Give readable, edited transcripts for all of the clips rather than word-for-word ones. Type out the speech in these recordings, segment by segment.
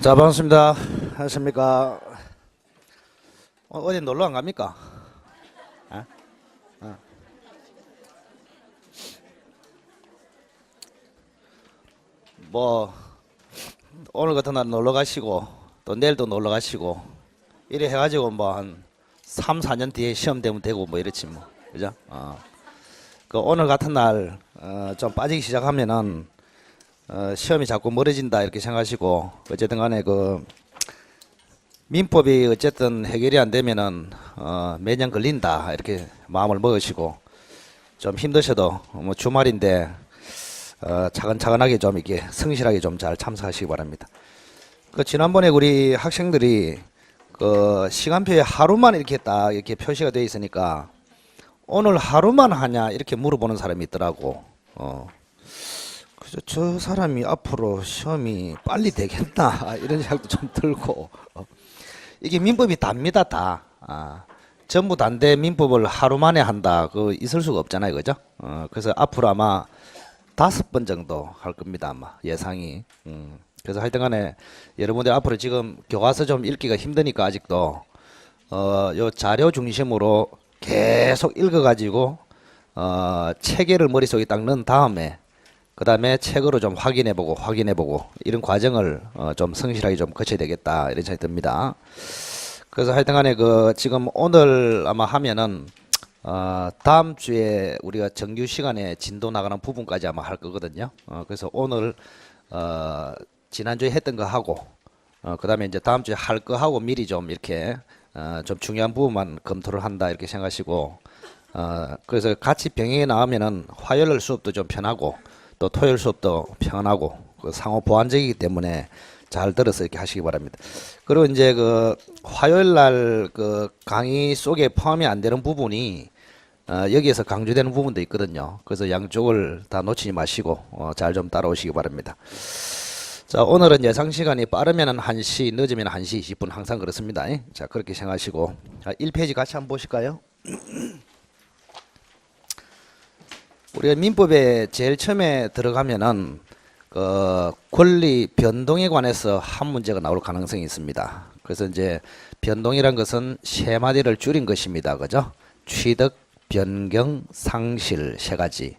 자, 반갑습니다. 안녕하십니까. 어디 놀러 안 갑니까? 아? 아. 뭐 오늘 같은 날 놀러 가시고 또 내일도 놀러 가시고 이래 해가지고 뭐 한 3, 4년 뒤에 시험 되면 되고 뭐 이렇지 뭐. 그죠? 그 오늘 같은 날 좀 빠지기 시작하면은 시험이 자꾸 멀어진다 이렇게 생각하시고 어쨌든 간에 그 민법이 어쨌든 해결이 안 되면은 매년 걸린다 이렇게 마음을 먹으시고 좀 힘드셔도 뭐 주말인데 차근차근하게 좀 이렇게 성실하게 좀 잘 참석하시기 바랍니다. 그 지난번에 우리 학생들이 그 시간표에 하루만 이렇게 딱 이렇게 표시가 되어 있으니까 오늘 하루만 하냐 이렇게 물어보는 사람이 있더라고. 그래서 저 사람이 앞으로 시험이 빨리 되겠나 이런 생각도 좀 들고 이게 민법이 답니다 다. 전부 단데 민법을 하루 만에 한다 그 있을 수가 없잖아요, 그죠? 그래서 앞으로 아마 5번 정도 할 겁니다 아마 예상이. 그래서 하여튼간에 여러분들 앞으로 지금 교과서 좀 읽기가 힘드니까 아직도 요 자료 중심으로 계속 읽어가지고 체계를 머릿속에 딱 넣은 다음에 그 다음에 책으로 좀 확인해보고 이런 과정을 좀 성실하게 좀 거쳐야 되겠다 이런 생각이 듭니다. 그래서 하여튼간에 그 지금 오늘 아마 하면은 다음 주에 우리가 정규 시간에 진도 나가는 부분까지 아마 할 거거든요. 그래서 오늘 지난주에 했던 거 하고 그 다음에 이제 다음 주에 할 거 하고 미리 좀 이렇게 좀 중요한 부분만 검토를 한다 이렇게 생각하시고 그래서 같이 병행해 나오면은 화요일 수업도 좀 편하고 또 토요일 수업도 편하고 그 상호 보완적이기 때문에 잘 들어서 이렇게 하시기 바랍니다. 그리고 이제 그 화요일 날 그 강의 속에 포함이 안 되는 부분이 여기에서 강조되는 부분도 있거든요. 그래서 양쪽을 다 놓치지 마시고 잘 좀 따라오시기 바랍니다. 자, 오늘은 예상 시간이 빠르면은 1시, 늦으면 1시 20분 항상 그렇습니다. 자, 그렇게 생각하시고 1페이지 같이 한번 보실까요? 우리가 민법에 제일 처음에 들어가면은 그 권리 변동에 관해서 한 문제가 나올 가능성이 있습니다. 그래서 이제 변동이란 것은 세 마디를 줄인 것입니다. 그죠? 취득, 변경, 상실 세 가지.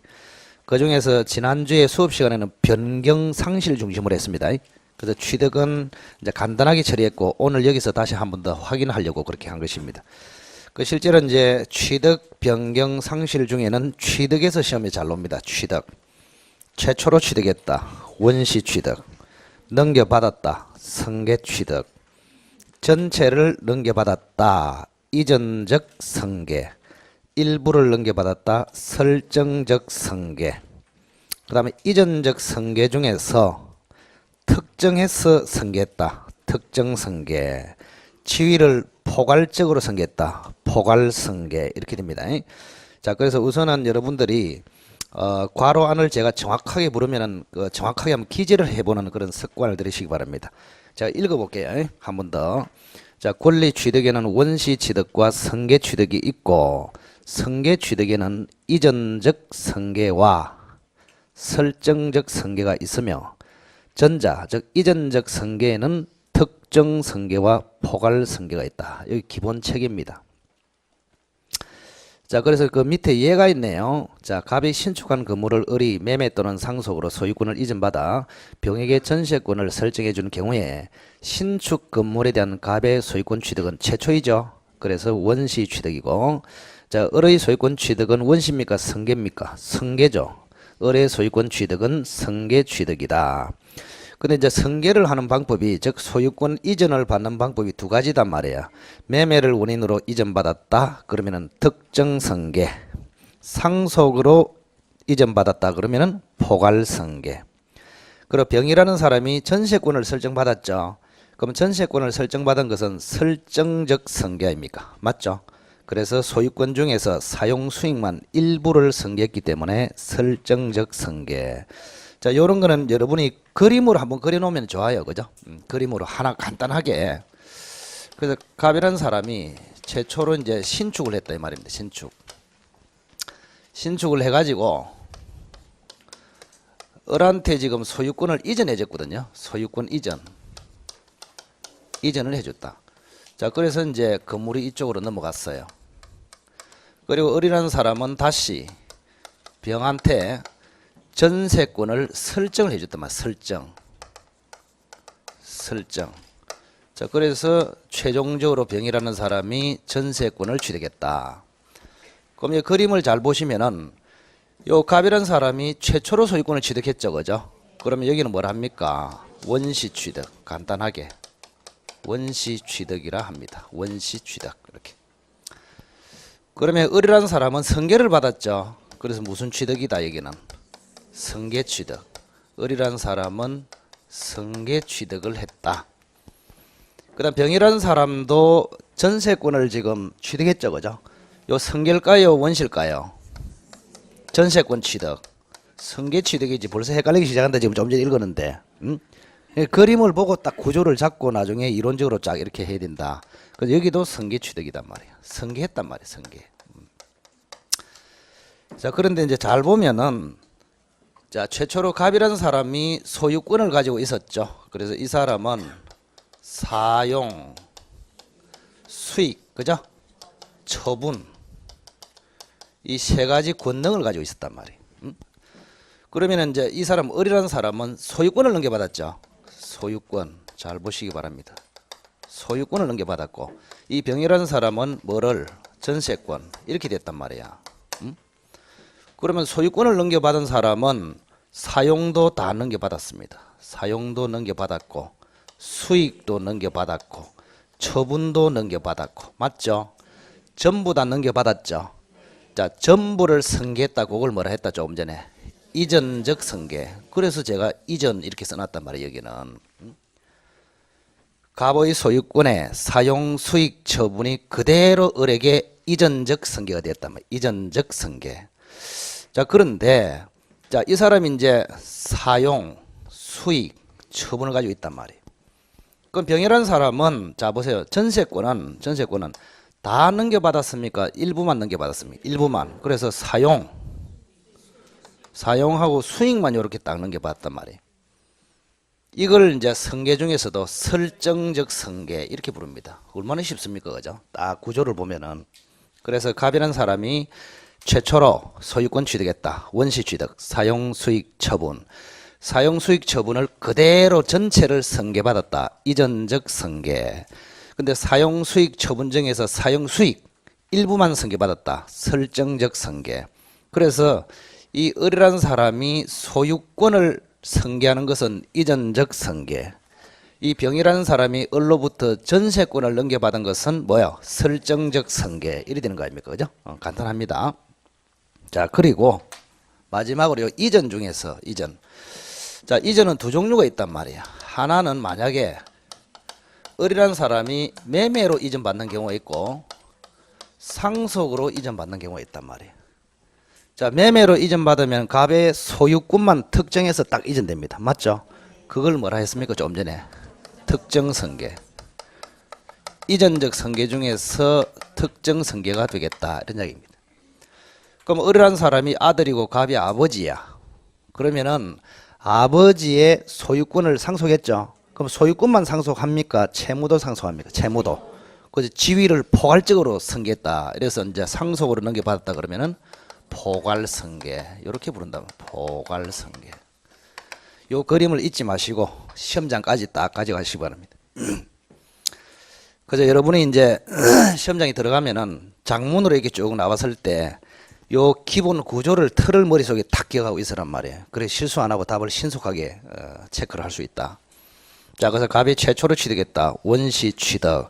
그 중에서 지난주에 수업 시간에는 변경, 상실 중심으로 했습니다. 그래서 취득은 이제 간단하게 처리했고 오늘 여기서 다시 한 번 더 확인하려고 그렇게 한 것입니다. 그 실제로 이제 취득, 변경, 상실 중에는 취득에서 시험이 잘 놉니다. 취득. 최초로 취득했다. 원시 취득. 넘겨받았다. 승계 취득. 전체를 넘겨받았다. 이전적 승계. 일부를 넘겨받았다. 설정적 승계. 그 다음에 이전적 승계 중에서 특정해서 승계했다. 특정 승계. 지위를 포괄적으로 승계했다. 포괄 승계 이렇게 됩니다. 자, 그래서 우선은 여러분들이 괄호 안을 제가 정확하게 부르면은 정확하게 한번 기재를 해보는 그런 습관을 들이시기 바랍니다. 제가 읽어볼게요. 한 번 더. 자, 권리 취득에는 원시 취득과 승계 취득이 있고 승계 취득에는 이전적 승계와 설정적 승계가 있으며 전자, 즉 이전적 승계에는 특정 승계와 포괄 승계가 있다. 여기 기본 책입니다. 자, 그래서 그 밑에 예가 있네요. 자, 갑이 신축한 건물을 을이 매매 또는 상속으로 소유권을 이전받아 병에게 전세권을 설정해 준 경우에 신축 건물에 대한 갑의 소유권 취득은 최초이죠. 그래서 원시 취득이고, 자, 을의 소유권 취득은 원시입니까? 승계입니까? 승계죠. 을의 소유권 취득은 승계 취득이다. 근데 이제 승계를 하는 방법이, 즉 소유권 이전을 받는 방법이 두 가지단 말이에요. 매매를 원인으로 이전받았다 그러면은 특정 승계, 상속으로 이전받았다 그러면은 포괄 승계. 그리고 병이라는 사람이 전세권을 설정받았죠. 그럼 전세권을 설정받은 것은 설정적 승계 아닙니까? 맞죠? 그래서 소유권 중에서 사용 수익만 일부를 승계했기 때문에 설정적 승계. 자, 요런 거는 여러분이 그림으로 한번 그려놓으면 좋아요. 그죠? 그림으로 하나 간단하게. 그래서 갑이라는 사람이 최초로 이제 신축을 했다 이 말입니다. 신축을 해가지고 을한테 지금 소유권을 이전해 줬거든요. 소유권 이전. 이전을 해줬다. 자, 그래서 이제 건물이 이쪽으로 넘어갔어요. 그리고 을이라는 사람은 다시 병한테 전세권을 설정을 해줬단 말이야. 설정. 자, 그래서 최종적으로 병이라는 사람이 전세권을 취득했다. 그럼 이 그림을 잘 보시면은 요 갑이라는 사람이 최초로 소유권을 취득했죠, 그죠? 그러면 여기는 뭘 합니까? 원시 취득. 간단하게 원시 취득이라 합니다. 원시 취득 이렇게. 그러면 을이라는 사람은 승계를 받았죠. 그래서 무슨 취득이다 여기는? 승계 취득. 을이라는 사람은 승계 취득을 했다. 그다음 병이라는 사람도 전세권을 지금 취득했죠, 그죠? 요 승계일까요, 원실까요? 전세권 취득. 승계 취득이지. 벌써 헷갈리기 시작한다. 지금 좀 전에 읽었는데. 그림을 보고 딱 구조를 잡고 나중에 이론적으로 쫙 이렇게 해야 된다. 그래서 여기도 승계 취득이단 말이야. 승계했단 말이야, 승계. 자, 그런데 이제 잘 보면은 자, 최초로 갑이라는 사람이 소유권을 가지고 있었죠. 그래서 이 사람은 사용, 수익, 그죠? 처분 이 세 가지 권능을 가지고 있었단 말이에요. 그러면 이제 이 사람 을이라는 사람은 소유권을 넘겨받았죠. 소유권 잘 보시기 바랍니다. 소유권을 넘겨받았고 이 병이라는 사람은 뭐를 전세권 이렇게 됐단 말이야. 그러면 소유권을 넘겨받은 사람은 사용도 다 넘겨받았습니다. 사용도 넘겨받았고 수익도 넘겨받았고 처분도 넘겨받았고 맞죠? 전부 다 넘겨받았죠. 자, 전부를 승계했다. 그걸 뭐라 했다 조금 전에 이전적 승계. 그래서 제가 이전 이렇게 써놨단 말이에요. 여기는 갑의 소유권의 사용 수익 처분이 그대로 을에게 이전적 승계가 되었단 말이에요. 이전적 승계. 자, 그런데 자, 이 사람이 이제 사용 수익 처분을 가지고 있단 말이에요. 그럼 병이라는 사람은 자 보세요. 전세권은 다 넘겨받았습니까? 일부만 넘겨받았습니까? 일부만. 그래서 사용하고 수익만 이렇게 딱 넘겨받았단 말이에요. 이걸 이제 승계 중에서도 설정적 승계 이렇게 부릅니다. 얼마나 쉽습니까? 그죠? 딱 구조를 보면은. 그래서 갑이라는 사람이 최초로 소유권 취득했다. 원시 취득, 사용 수익 처분. 사용 수익 처분을 그대로 전체를 승계받았다. 이전적 승계. 근데 사용 수익 처분 중에서 사용 수익 일부만 승계받았다. 설정적 승계. 그래서 이 을이라는 사람이 소유권을 승계하는 것은 이전적 승계. 이 병이라는 사람이 을로부터 전세권을 넘겨받은 것은 뭐야? 설정적 승계. 이래 되는 거 아닙니까? 그죠? 간단합니다. 자, 그리고 마지막으로 이전 중에서 이전. 자, 이전은 두 종류가 있단 말이야. 하나는 만약에 을이라는 사람이 매매로 이전받는 경우가 있고 상속으로 이전받는 경우가 있단 말이에요. 자, 매매로 이전받으면 갑의 소유권만 특정해서 딱 이전됩니다. 맞죠? 그걸 뭐라 했습니까? 좀 전에 특정 승계. 이전적 승계 중에서 특정 승계가 되겠다 이런 이야기입니다. 그럼 을이라는 사람이 아들이고 갑이 아버지야. 그러면은 아버지의 소유권을 상속했죠. 그럼 소유권만 상속합니까? 채무도 상속합니까? 채무도. 그래서 지위를 포괄적으로 승계했다. 그래서 이제 상속으로 넘겨받았다 그러면은 포괄승계. 이렇게 부른다. 포괄승계. 요 그림을 잊지 마시고 시험장까지 딱 가져가시기 바랍니다. 그래서 여러분이 이제 시험장에 들어가면은 장문으로 이렇게 쭉 나왔을 때 요 기본 구조를 틀을 머릿속에 탁 기억하고 있으란 말이에요. 그래 실수 안 하고 답을 신속하게 체크를 할 수 있다. 자, 그래서 갑이 최초로 취득했다. 원시 취득.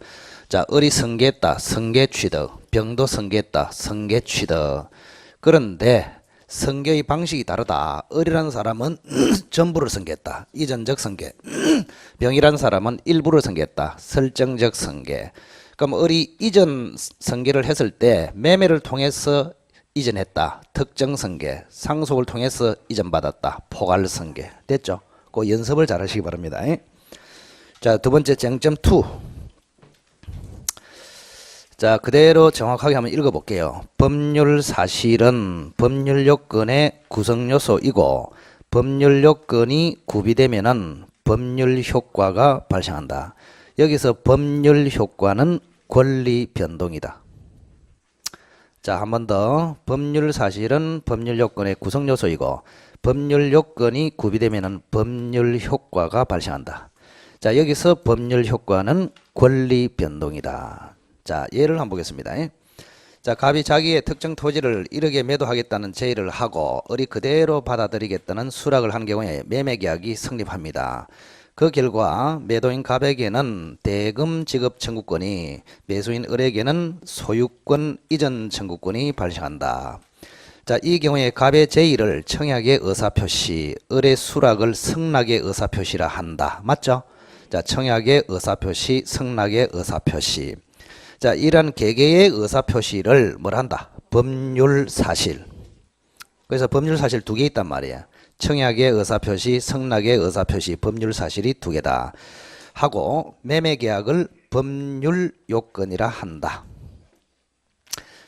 자, 을이 승계했다. 승계 취득. 병도 승계했다. 승계 취득. 그런데 승계의 방식이 다르다. 을이라는 사람은 전부를 승계했다. 이전적 승계. 병이라는 사람은 일부를 승계했다. 설정적 승계. 그럼 을이 이전 승계를 했을 때 매매를 통해서 이전했다. 특정 승계. 상속을 통해서 이전받았다. 포괄 승계. 됐죠? 그 연습을 잘 하시기 바랍니다. 자, 두 번째 쟁점 2. 자, 그대로 정확하게 한번 읽어볼게요. 법률 사실은 법률 요건의 구성 요소이고 법률 요건이 구비되면은 법률 효과가 발생한다. 여기서 법률 효과는 권리 변동이다. 자, 한 번 더. 법률 사실은 법률 요건의 구성 요소이고 법률 요건이 구비되면은 법률 효과가 발생한다. 자, 여기서 법률 효과는 권리 변동이다. 자, 예를 한번 보겠습니다. 자, 갑이 자기의 특정 토지를 1억에 매도하겠다는 제의를 하고 을이 그대로 받아들이겠다는 수락을 한 경우에 매매계약이 성립합니다. 그 결과 매도인 갑에게는 대금 지급 청구권이, 매수인 을에게는 소유권 이전 청구권이 발생한다. 자, 이 경우에 갑의 제의를 청약의 의사표시, 을의 수락을 승낙의 의사표시라 한다. 맞죠? 자, 청약의 의사표시, 승낙의 의사표시. 자, 이러한 개개의 의사표시를 뭘 한다? 법률사실. 그래서 법률사실 두 개 있단 말이야. 청약의 의사표시, 승낙의 의사표시, 법률사실이 두 개다. 하고 매매계약을 법률요건이라 한다.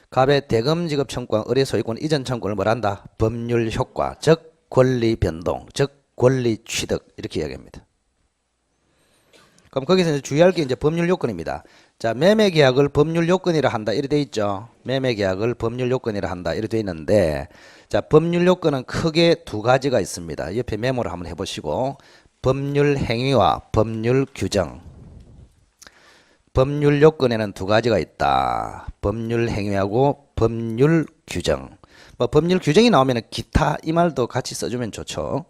갑의 대금 지급 청구권, 을의 소유권 이전 청구권을 뭘 한다? 법률효과, 즉 권리 변동, 즉 권리 취득 이렇게 이야기합니다. 그럼 거기서 이제 주의할 게 이제 법률 요건입니다. 자, 매매 계약을 법률 요건이라 한다. 이렇게 돼 있죠. 매매 계약을 법률 요건이라 한다. 이렇게 돼 있는데, 자, 법률 요건은 크게 두 가지가 있습니다. 옆에 메모를 한번 해보시고, 법률 행위와 법률 규정. 법률 요건에는 두 가지가 있다. 법률 행위하고 법률 규정. 뭐 법률 규정이 나오면 기타 이 말도 같이 써주면 좋죠.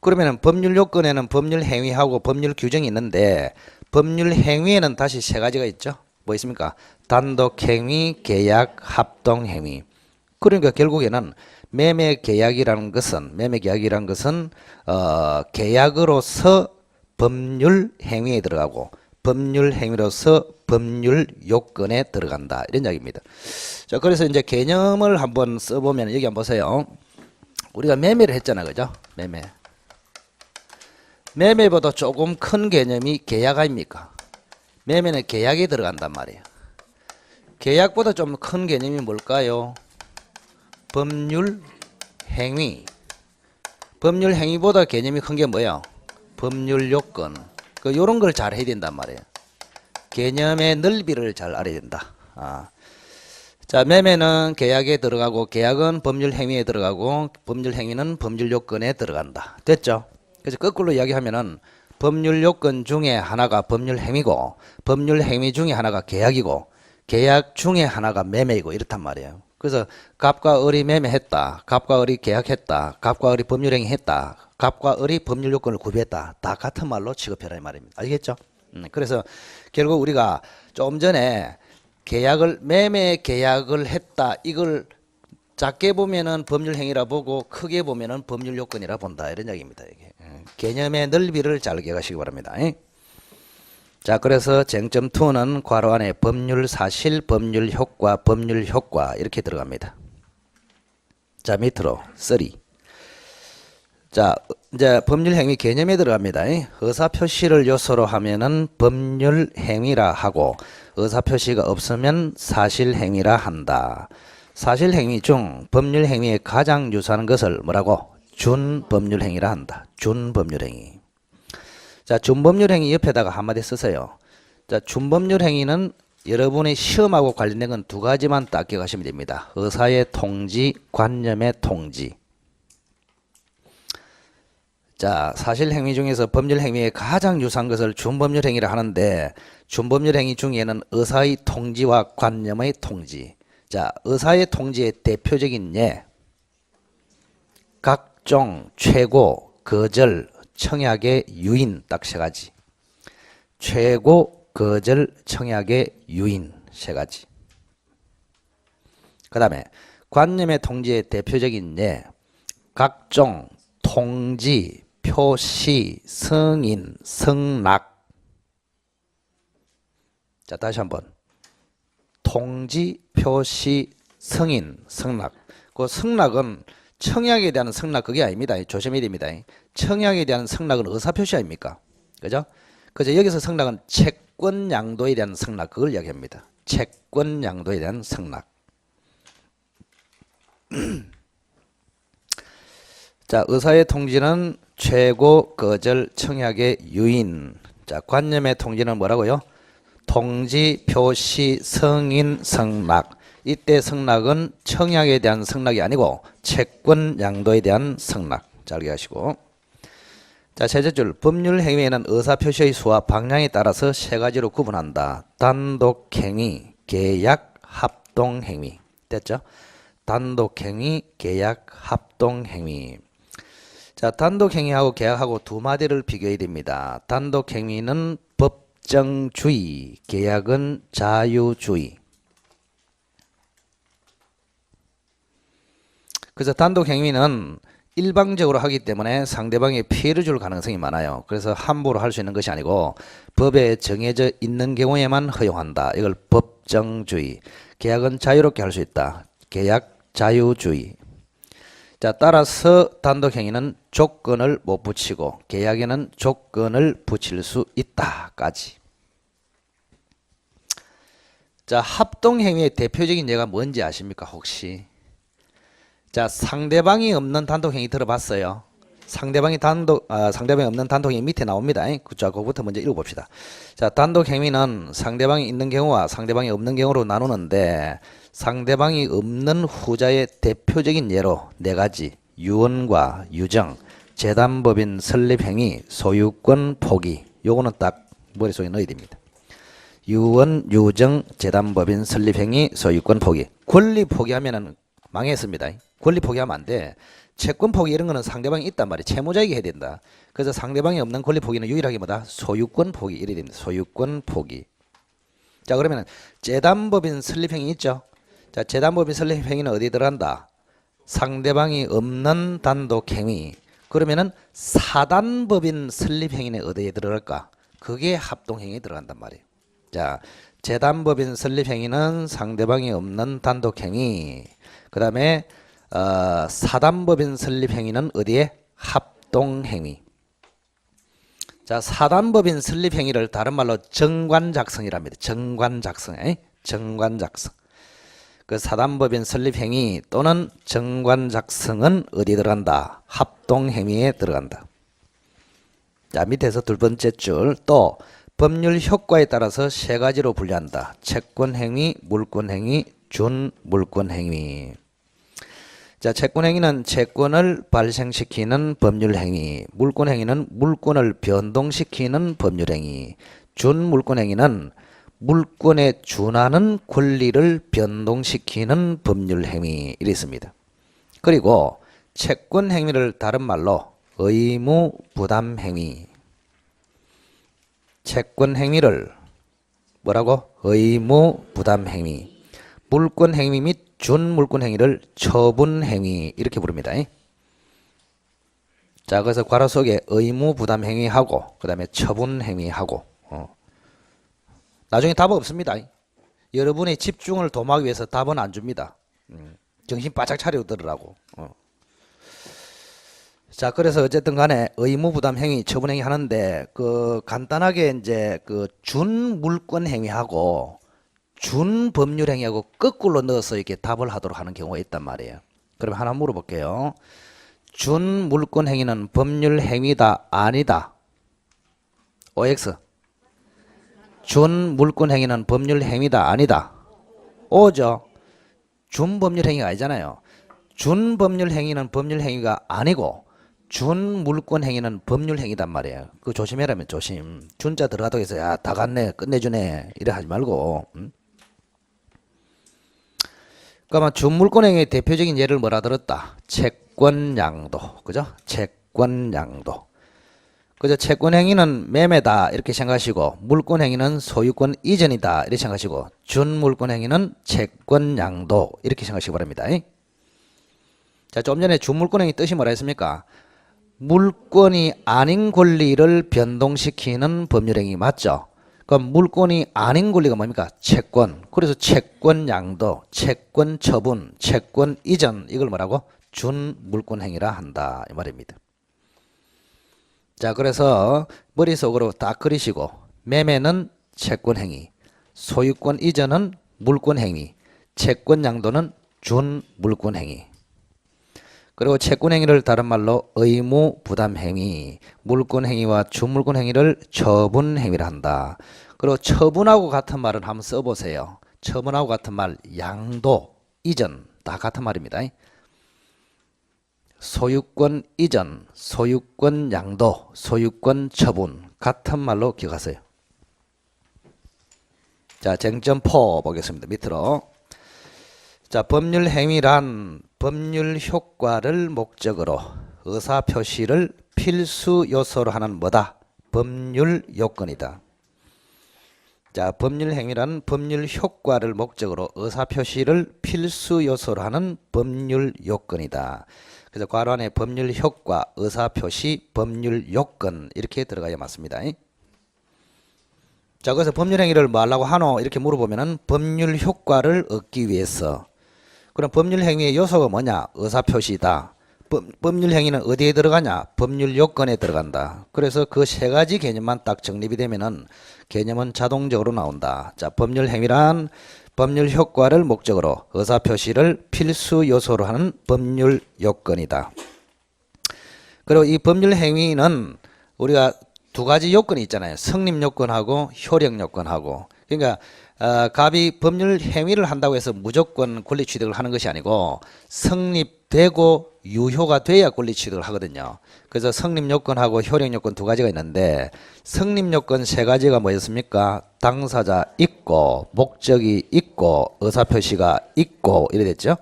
그러면 법률 요건에는 법률 행위하고 법률 규정이 있는데 법률 행위에는 다시 세 가지가 있죠. 뭐 있습니까? 단독 행위, 계약, 합동 행위. 그러니까 결국에는 매매 계약이라는 것은 계약으로서 법률 행위에 들어가고 법률 행위로서 법률 요건에 들어간다. 이런 이야기입니다. 자, 그래서 이제 개념을 한번 써보면 여기 한번 보세요. 우리가 매매를 했잖아, 그죠? 매매보다 조금 큰 개념이 계약 아닙니까? 매매는 계약에 들어간단 말이에요. 계약보다 좀 큰 개념이 뭘까요? 법률 행위. 법률 행위보다 개념이 큰 게 뭐예요? 법률 요건. 요런 걸 잘 해야 된단 말이에요. 개념의 넓이를 잘 알아야 된다. 자, 매매는 계약에 들어가고 계약은 법률 행위에 들어가고 법률 행위는 법률 요건에 들어간다. 됐죠? 그래서 거꾸로 이야기하면은 법률 요건 중에 하나가 법률 행위고 법률 행위 중에 하나가 계약이고 계약 중에 하나가 매매이고 이렇단 말이에요. 그래서 갑과 을이 매매했다. 갑과 을이 계약했다. 갑과 을이 법률 행위했다. 갑과 을이 법률 요건을 구비했다. 다 같은 말로 취급해라 이 말입니다. 알겠죠? 그래서 결국 우리가 좀 전에 매매 계약을 했다. 이걸 작게 보면은 법률 행위라 보고 크게 보면은 법률 요건이라 본다. 이런 이야기입니다. 이게. 개념의 넓이를 잘 기억하시기 바랍니다. 자, 그래서 쟁점 2는 괄호 안에 법률 사실, 법률 효과 이렇게 들어갑니다. 자, 밑으로 3. 자, 이제 법률 행위 개념에 들어갑니다. 의사 표시를 요소로 하면은 법률 행위라 하고 의사 표시가 없으면 사실 행위라 한다. 사실 행위 중 법률 행위에 가장 유사한 것을 뭐라고? 준법률 행위라 한다. 준법률 행위. 자, 준법률 행위 옆에다가 한마디 쓰세요. 자, 준법률 행위는 여러분의 시험하고 관련된 건 두 가지만 딱 기억하시면 됩니다. 의사의 통지, 관념의 통지. 자, 사실 행위 중에서 법률 행위에 가장 유사한 것을 준법률 행위라 하는데 준법률 행위 중에는 의사의 통지와 관념의 통지. 자, 의사의 통지의 대표적인 예. 각종, 최고, 거절, 청약의 유인 딱 세 가지. 최고, 거절, 청약의 유인 세 가지. 그 다음에 관념의 통지의 대표적인 예. 각종, 통지, 표시, 승인, 승낙. 자, 다시 한번. 통지, 표시, 승인, 승낙. 그 승낙은 청약에 대한 승낙 그게 아닙니다. 조심해야 됩니다. 청약에 대한 승낙은 의사표시 아닙니까? 그죠? 그래서 여기서 승낙은 채권 양도에 대한 승낙 그걸 이야기합니다. 채권 양도에 대한 승낙. 자, 의사의 통지는 최고, 거절, 청약의 유인. 자, 관념의 통지는 뭐라고요? 통지, 표시, 성인, 성락. 이때 성락은 청약에 대한 성락이 아니고 채권 양도에 대한 성락. 잘 기억하시고. 자, 셋째 줄. 법률 행위에는 의사표시의 수와 방향에 따라서 세 가지로 구분한다. 단독행위, 계약, 합동행위. 됐죠? 단독행위, 계약, 합동행위. 자, 단독행위하고 계약하고 두 마디를 비교해야 됩니다. 단독행위는 법정주의, 계약은 자유주의. 그래서 단독행위는 일방적으로 하기 때문에 상대방에 피해를 줄 가능성이 많아요. 그래서 함부로 할 수 있는 것이 아니고 법에 정해져 있는 경우에만 허용한다. 이걸 법정주의. 계약은 자유롭게 할 수 있다. 계약 자유주의. 자, 따라서 단독행위는 조건을 못 붙이고 계약에는 조건을 붙일 수 있다까지. 자, 합동행위의 대표적인 예가 뭔지 아십니까 혹시? 자, 상대방이 없는 단독행위 들어봤어요? 상대방이 없는 단독행위 밑에 나옵니다. 자, 그거부터 먼저 읽어봅시다. 자, 단독행위는 상대방이 있는 경우와 상대방이 없는 경우로 나누는데 상대방이 없는 후자의 대표적인 예로 네 가지: 유언과 유정, 재단법인 설립행위, 소유권 포기. 요거는 딱 머릿속에 넣어야 됩니다. 유언, 유정, 재단법인 설립행위, 소유권 포기. 권리 포기하면은 망했습니다. 권리 포기하면 안 돼. 채권 포기 이런 거는 상대방이 있단 말이에요. 채무자에게 해야 된다. 그래서 상대방이 없는 권리 포기는 유일하게 뭐다? 소유권 포기. 이래야 됩니다. 소유권 포기. 자, 그러면 재단법인 설립행위 있죠? 자, 재단법인 설립행위는 어디에 들어간다? 상대방이 없는 단독행위. 그러면은 사단법인 설립행위는 어디에 들어갈까? 그게 합동행위에 들어간단 말이에요. 자, 재단법인 설립행위는 상대방이 없는 단독행위. 그 다음에 사단법인 설립행위는 어디에? 합동행위. 자, 사단법인 설립행위를 다른 말로 정관작성이랍니다. 정관작성. 정관작성. 그 사단법인 설립행위 또는 정관작성은 어디에 들어간다? 합동행위에 들어간다. 자, 밑에서 두 번째 줄. 또 법률 효과에 따라서 세 가지로 분류한다. 채권행위, 물권행위, 준물권행위. 자, 채권행위는 채권을 발생시키는 법률행위, 물권행위는 물권을 변동시키는 법률행위, 준물권행위는 물권에 준하는 권리를 변동시키는 법률행위 이랬습니다. 그리고 채권행위를 다른 말로 의무부담행위. 채권행위를 뭐라고? 의무부담행위. 물권행위 및 준물권행위를 처분행위 이렇게 부릅니다. 자, 그래서 괄호 속에 의무부담행위하고 그 다음에 처분행위하고 나중에 답은 없습니다. 여러분의 집중을 도모하기 위해서 답은 안 줍니다. 정신 바짝 차려 들으라고. 자, 그래서 어쨌든 간에 의무부담행위, 처분행위 하는데 그 간단하게 이제 그 준물권행위하고 준법률행위하고 거꾸로 넣어서 이렇게 답을 하도록 하는 경우가 있단 말이에요. 그럼 하나 물어볼게요. 준물권행위는 법률행위다 아니다? OX. 준물권행위는 법률행위다 아니다? O죠. 준법률행위가 아니잖아요. 준법률행위는 법률행위가 아니고 준물권행위는 법률행위단 말이에요. 그거 조심해라면 조심. 준자 들어가다고 해서 야, 다 갔네, 끝내주네 이래 하지 말고. 그러면 준물권행위의 대표적인 예를 뭐라 들었다? 채권양도. 그죠? 채권양도. 그죠? 채권행위는 매매다 이렇게 생각하시고 물권행위는 소유권 이전이다 이렇게 생각하시고 준물권행위는 채권양도 이렇게 생각하시기 바랍니다. 자, 좀 전에 준물권행위 뜻이 뭐라 했습니까? 물권이 아닌 권리를 변동시키는 법률행위 맞죠? 그럼 물권이 아닌 권리가 뭡니까? 채권. 그래서 채권양도, 채권처분, 채권 이전 이걸 뭐라고? 준물권행위라 한다 이 말입니다. 자, 그래서 머릿속으로 딱 그리시고 매매는 채권행위, 소유권 이전은 물권행위, 채권양도는 준물권행위. 그리고 채권 행위를 다른 말로 의무 부담 행위, 물권 행위와 주물권 행위를 처분 행위를 한다. 그리고 처분하고 같은 말은 한번 써보세요. 처분하고 같은 말 양도, 이전 다 같은 말입니다. 소유권 이전, 소유권 양도, 소유권 처분 같은 말로 기억하세요. 자, 쟁점포 보겠습니다. 밑으로. 자, 법률 행위란 법률 효과를 목적으로 의사 표시를 필수 요소로 하는 뭐다? 법률 요건이다. 자, 법률 행위란 법률 효과를 목적으로 의사 표시를 필수 요소로 하는 법률 요건이다. 그래서 괄호 안에 법률 효과, 의사 표시, 법률 요건 이렇게 들어가야 맞습니다. 자, 그래서 법률 행위를 뭐 하려고 하노? 이렇게 물어보면은 법률 효과를 얻기 위해서. 그럼 법률 행위의 요소가 뭐냐? 의사 표시다. 법률 행위는 어디에 들어가냐? 법률 요건에 들어간다. 그래서 그 세 가지 개념만 딱 정립이 되면은 개념은 자동적으로 나온다. 자, 법률 행위란 법률 효과를 목적으로 의사 표시를 필수 요소로 하는 법률 요건이다. 그리고 이 법률 행위는 우리가 두 가지 요건이 있잖아요. 성립 요건하고 효력 요건하고. 그러니까 갑이 법률 행위를 한다고 해서 무조건 권리 취득을 하는 것이 아니고 성립되고 유효가 돼야 권리 취득을 하거든요. 그래서 성립 요건하고 효력 요건 두 가지가 있는데 성립 요건 세 가지가 뭐였습니까? 당사자 있고 목적이 있고 의사표시가 있고 이래 됐죠.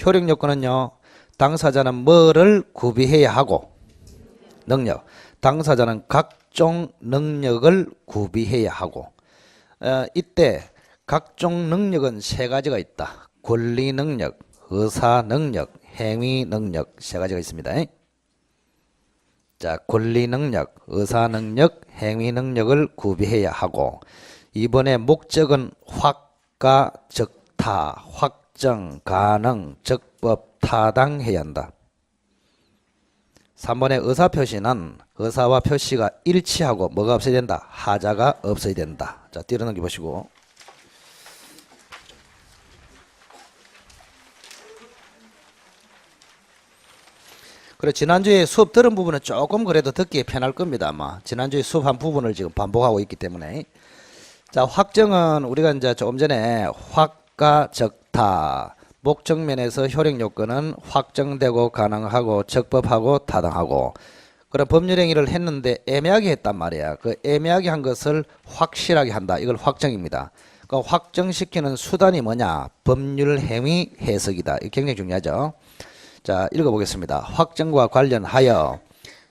효력 요건은요. 당사자는 뭐를 구비해야 하고 능력. 당사자는 각종 능력을 구비해야 하고 이때 각종 능력은 세 가지가 있다. 권리 능력, 의사 능력, 행위 능력 세 가지가 있습니다. 자, 권리 능력, 의사 능력, 행위 능력을 구비해야 하고 이번에 목적은 확가, 적타, 확정, 가능, 적법, 타당해야 한다. 3번의 의사표시는 의사와 표시가 일치하고 뭐가 없어야 된다? 하자가 없어야 된다. 자, 띄어넘기 보시고. 그래, 지난주에 수업 들은 부분은 조금 그래도 듣기에 편할 겁니다. 아마 지난주에 수업 한 부분을 지금 반복하고 있기 때문에. 자, 확정은 우리가 이제 조금 전에 확가, 적타, 목적면에서 효력 요건은 확정되고 가능하고 적법하고 타당하고. 그런 법률 행위를 했는데 애매하게 했단 말이야. 그 애매하게 한 것을 확실하게 한다. 이걸 확정입니다. 그 확정시키는 수단이 뭐냐? 법률 행위 해석이다. 이게 굉장히 중요하죠. 자, 읽어보겠습니다. 확정과 관련하여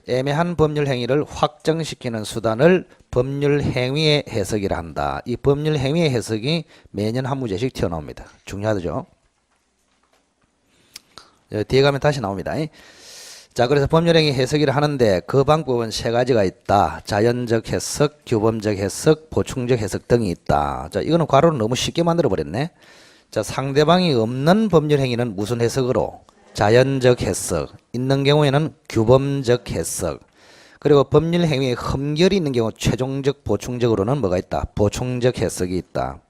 애매한 법률 행위를 확정시키는 수단을 법률 행위의 해석이라 한다. 이 법률 행위의 해석이 매년 한 문제씩 튀어나옵니다. 중요하죠. 뒤에 가면 다시 나옵니다. 자, 그래서 법률행위 해석이라 하는데 그 방법은 세 가지가 있다. 자연적 해석, 규범적 해석, 보충적 해석 등이 있다. 자, 이거는 괄호를 너무 쉽게 만들어 버렸네. 자, 상대방이 없는 법률행위는 무슨 해석으로? 자연적 해석. 있는 경우에는 규범적 해석. 그리고 법률행위에 흠결이 있는 경우 최종적, 보충적으로는 뭐가 있다? 보충적 해석이 있다.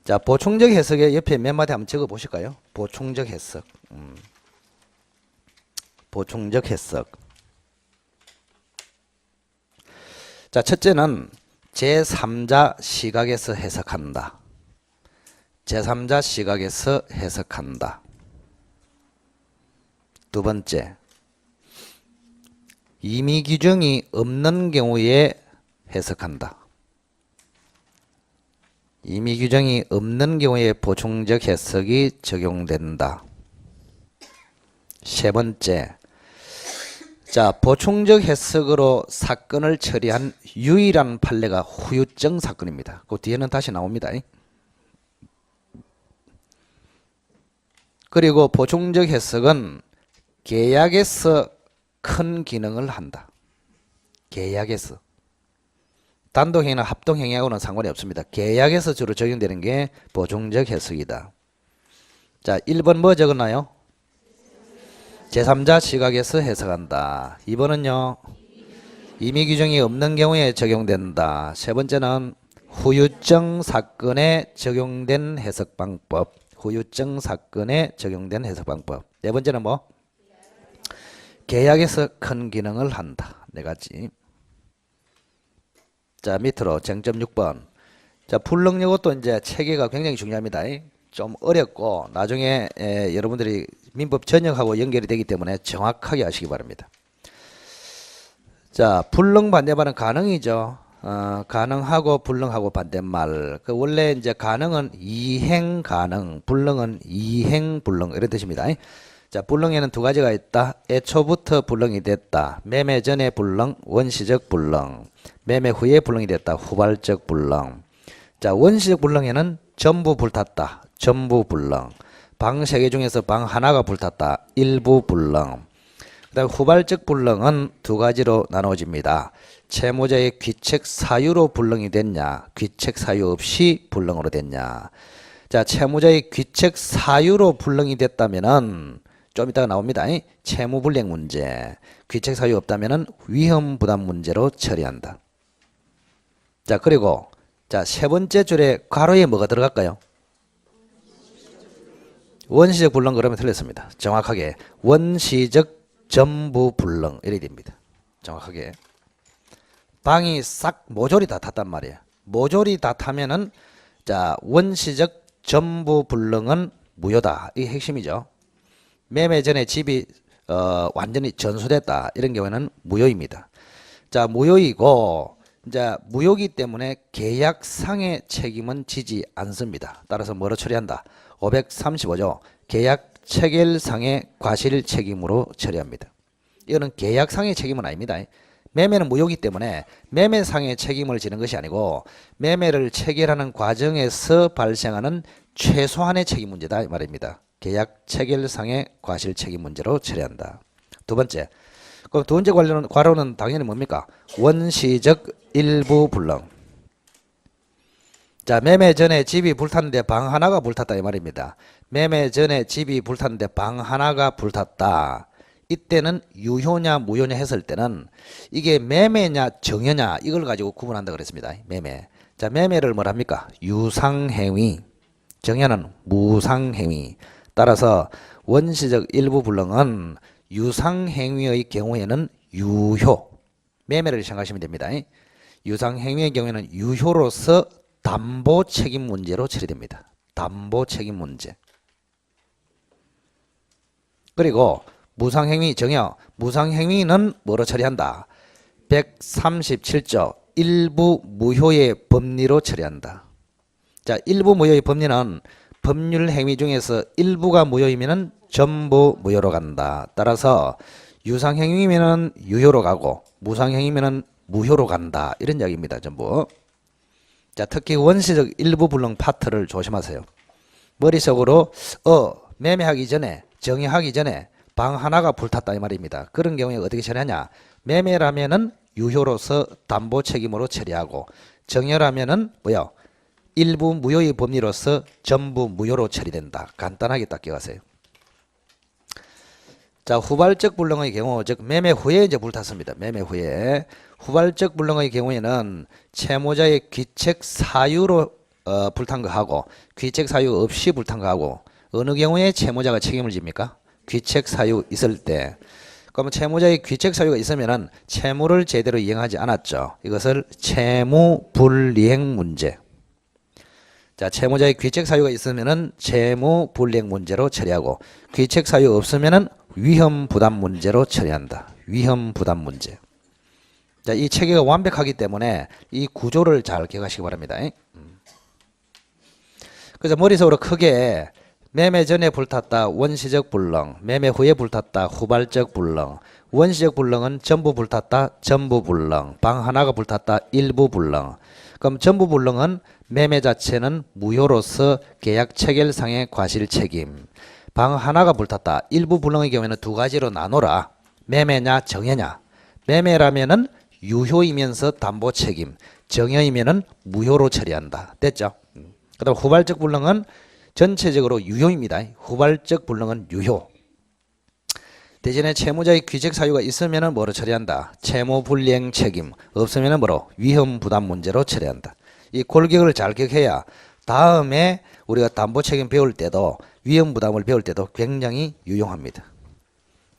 자, 보충적 해석의 옆에 몇 마디 한번 적어 보실까요? 보충적 해석. 보충적 해석. 자, 첫째는 제3자 시각에서 해석한다. 제3자 시각에서 해석한다. 두 번째, 임의 규정이 없는 경우에 해석한다. 임의 규정이 없는 경우에 보충적 해석이 적용된다. 세 번째, 자, 보충적 해석으로 사건을 처리한 유일한 판례가 후유증 사건입니다. 그 뒤에는 다시 나옵니다. 그리고 보충적 해석은 계약에서 큰 기능을 한다. 계약에서. 단독행위나 합동행위하고는 상관이 없습니다. 계약에서 주로 적용되는 게 보충적 해석이다. 자, 1번 뭐 적었나요? 제3자 시각에서 해석한다. 2번은요. 임의 규정이 없는 경우에 적용된다. 세 번째는 후유증 사건에 적용된 해석 방법. 후유증 사건에 적용된 해석 방법. 네 번째는 뭐? 계약에서 큰 기능을 한다. 네 가지. 자, 밑으로 쟁점 6번. 자, 불능 요것도 이제 체계가 굉장히 중요합니다. 좀 어렵고 나중에 여러분들이 민법 전역하고 연결이 되기 때문에 정확하게 하시기 바랍니다. 자, 불능 반대말은 가능이죠. 가능하고 불능하고 반대말. 그 원래 이제 가능은 이행 가능, 불능은 이행 불능 이런 뜻입니다. 자, 불능에는 두 가지가 있다. 애초부터 불능이 됐다. 매매 전에 불능, 원시적 불능. 매매 후에 불능이 됐다. 후발적 불능. 자, 원시적 불능에는 전부 불탔다. 전부 불능. 방 3개 중에서 방 하나가 불탔다. 일부 불능. 그다음 후발적 불능은 두 가지로 나눠집니다. 채무자의 귀책 사유로 불능이 됐냐, 귀책 사유 없이 불능으로 됐냐. 자, 채무자의 귀책 사유로 불능이 됐다면은 좀 이따가 나옵니다. 채무불이행 문제. 귀책 사유 없다면은 위험 부담 문제로 처리한다. 자, 그리고 자, 세 번째 줄에 괄호에 뭐가 들어갈까요? 원시적 불능. 그러면 틀렸습니다. 정확하게 원시적 전부 불능 이렇게 됩니다. 정확하게 방이 싹 모조리 다 탔단 말이에요. 모조리 다 타면은 자, 원시적 전부 불능은 무효다. 이게 핵심이죠. 매매 전에 집이 완전히 전수됐다. 이런 경우에는 무효입니다. 자, 무효이고 이제 무효이기 때문에 계약상의 책임은 지지 않습니다. 따라서 뭐로 처리한다? 535조 계약 체결상의 과실 책임으로 처리합니다. 이거는 계약상의 책임은 아닙니다. 매매는 무효이기 때문에 매매상의 책임을 지는 것이 아니고 매매를 체결하는 과정에서 발생하는 최소한의 책임 문제다 이 말입니다. 계약 체결상의 과실 책임 문제로 처리한다. 두 번째. 그럼 두 번째 괄호는 당연히 뭡니까? 원시적 일부 불능. 자, 매매 전에 집이 불탔는데 방 하나가 불탔다 이 말입니다. 매매 전에 집이 불탔는데 방 하나가 불탔다. 이때는 유효냐 무효냐 했을 때는 이게 매매냐 정여냐 이걸 가지고 구분한다 그랬습니다. 매매. 자, 매매를 뭐랍니까? 유상행위. 정여는 무상행위. 따라서 원시적 일부 불능은 유상행위의 경우에는 유효. 매매를 생각하시면 됩니다. 유상행위의 경우에는 유효로서 담보 책임 문제로 처리됩니다. 담보 책임 문제. 그리고 무상행위 정여. 무상행위는 뭐로 처리한다? 137조 일부 무효의 법리로 처리한다. 자, 일부 무효의 법리는 법률 행위 중에서 일부가 무효이면은 전부 무효로 간다. 따라서 유상행위면은 유효로 가고 무상행위면은 무효로 간다. 이런 이야기입니다. 전부. 자, 특히 원시적 일부 불능 파트를 조심하세요. 머릿속으로 매매하기 전에 정의하기 전에 방 하나가 불탔다 이 말입니다. 그런 경우에 어떻게 처리하냐? 매매라면은 유효로서 담보 책임으로 처리하고 정여라면은 뭐요? 일부 무효의 법리로서 전부 무효로 처리된다. 간단하게 딱 기억하세요. 자, 후발적 불능의 경우, 즉 매매 후에 이제 불탔습니다. 매매 후에. 후발적 불능의 경우에는 채무자의 귀책 사유로 불탄 거 하고 귀책 사유 없이 불탄 거 하고 어느 경우에 채무자가 책임을 집니까? 귀책 사유 있을 때. 그러면 채무자의 귀책 사유가 있으면은 채무를 제대로 이행하지 않았죠. 이것을 채무 불이행 문제. 자, 채무자의 귀책 사유가 있으면은 채무 불이행 문제로 처리하고 귀책 사유 없으면은 위험 부담 문제로 처리한다. 위험 부담 문제. 자, 이 체계가 완벽하기 때문에 이 구조를 잘 기억하시기 바랍니다. 그래서 머릿속으로 크게 매매 전에 불탔다 원시적 불능, 매매 후에 불탔다 후발적 불능. 원시적 불능은 전부 불탔다 전부 불능, 방 하나가 불탔다 일부 불능. 그럼 전부 불능은 매매 자체는 무효로서 계약 체결상의 과실 책임. 방 하나가 불탔다 일부 불능의 경우에는 두 가지로 나눠라. 매매냐 정여냐. 매매라면은 유효이면서 담보 책임, 정여이면은 무효로 처리한다. 됐죠? 그다음 후발적 불능은 전체적으로 유효입니다. 후발적 불능은 유효. 대신에 채무자의 귀책 사유가 있으면은 뭐로 처리한다? 채무 불이행 책임. 없으면은 뭐로? 위험 부담 문제로 처리한다. 이 골격을 잘 기억해야 다음에 우리가 담보 책임 배울 때도 위험부담을 배울 때도 굉장히 유용합니다.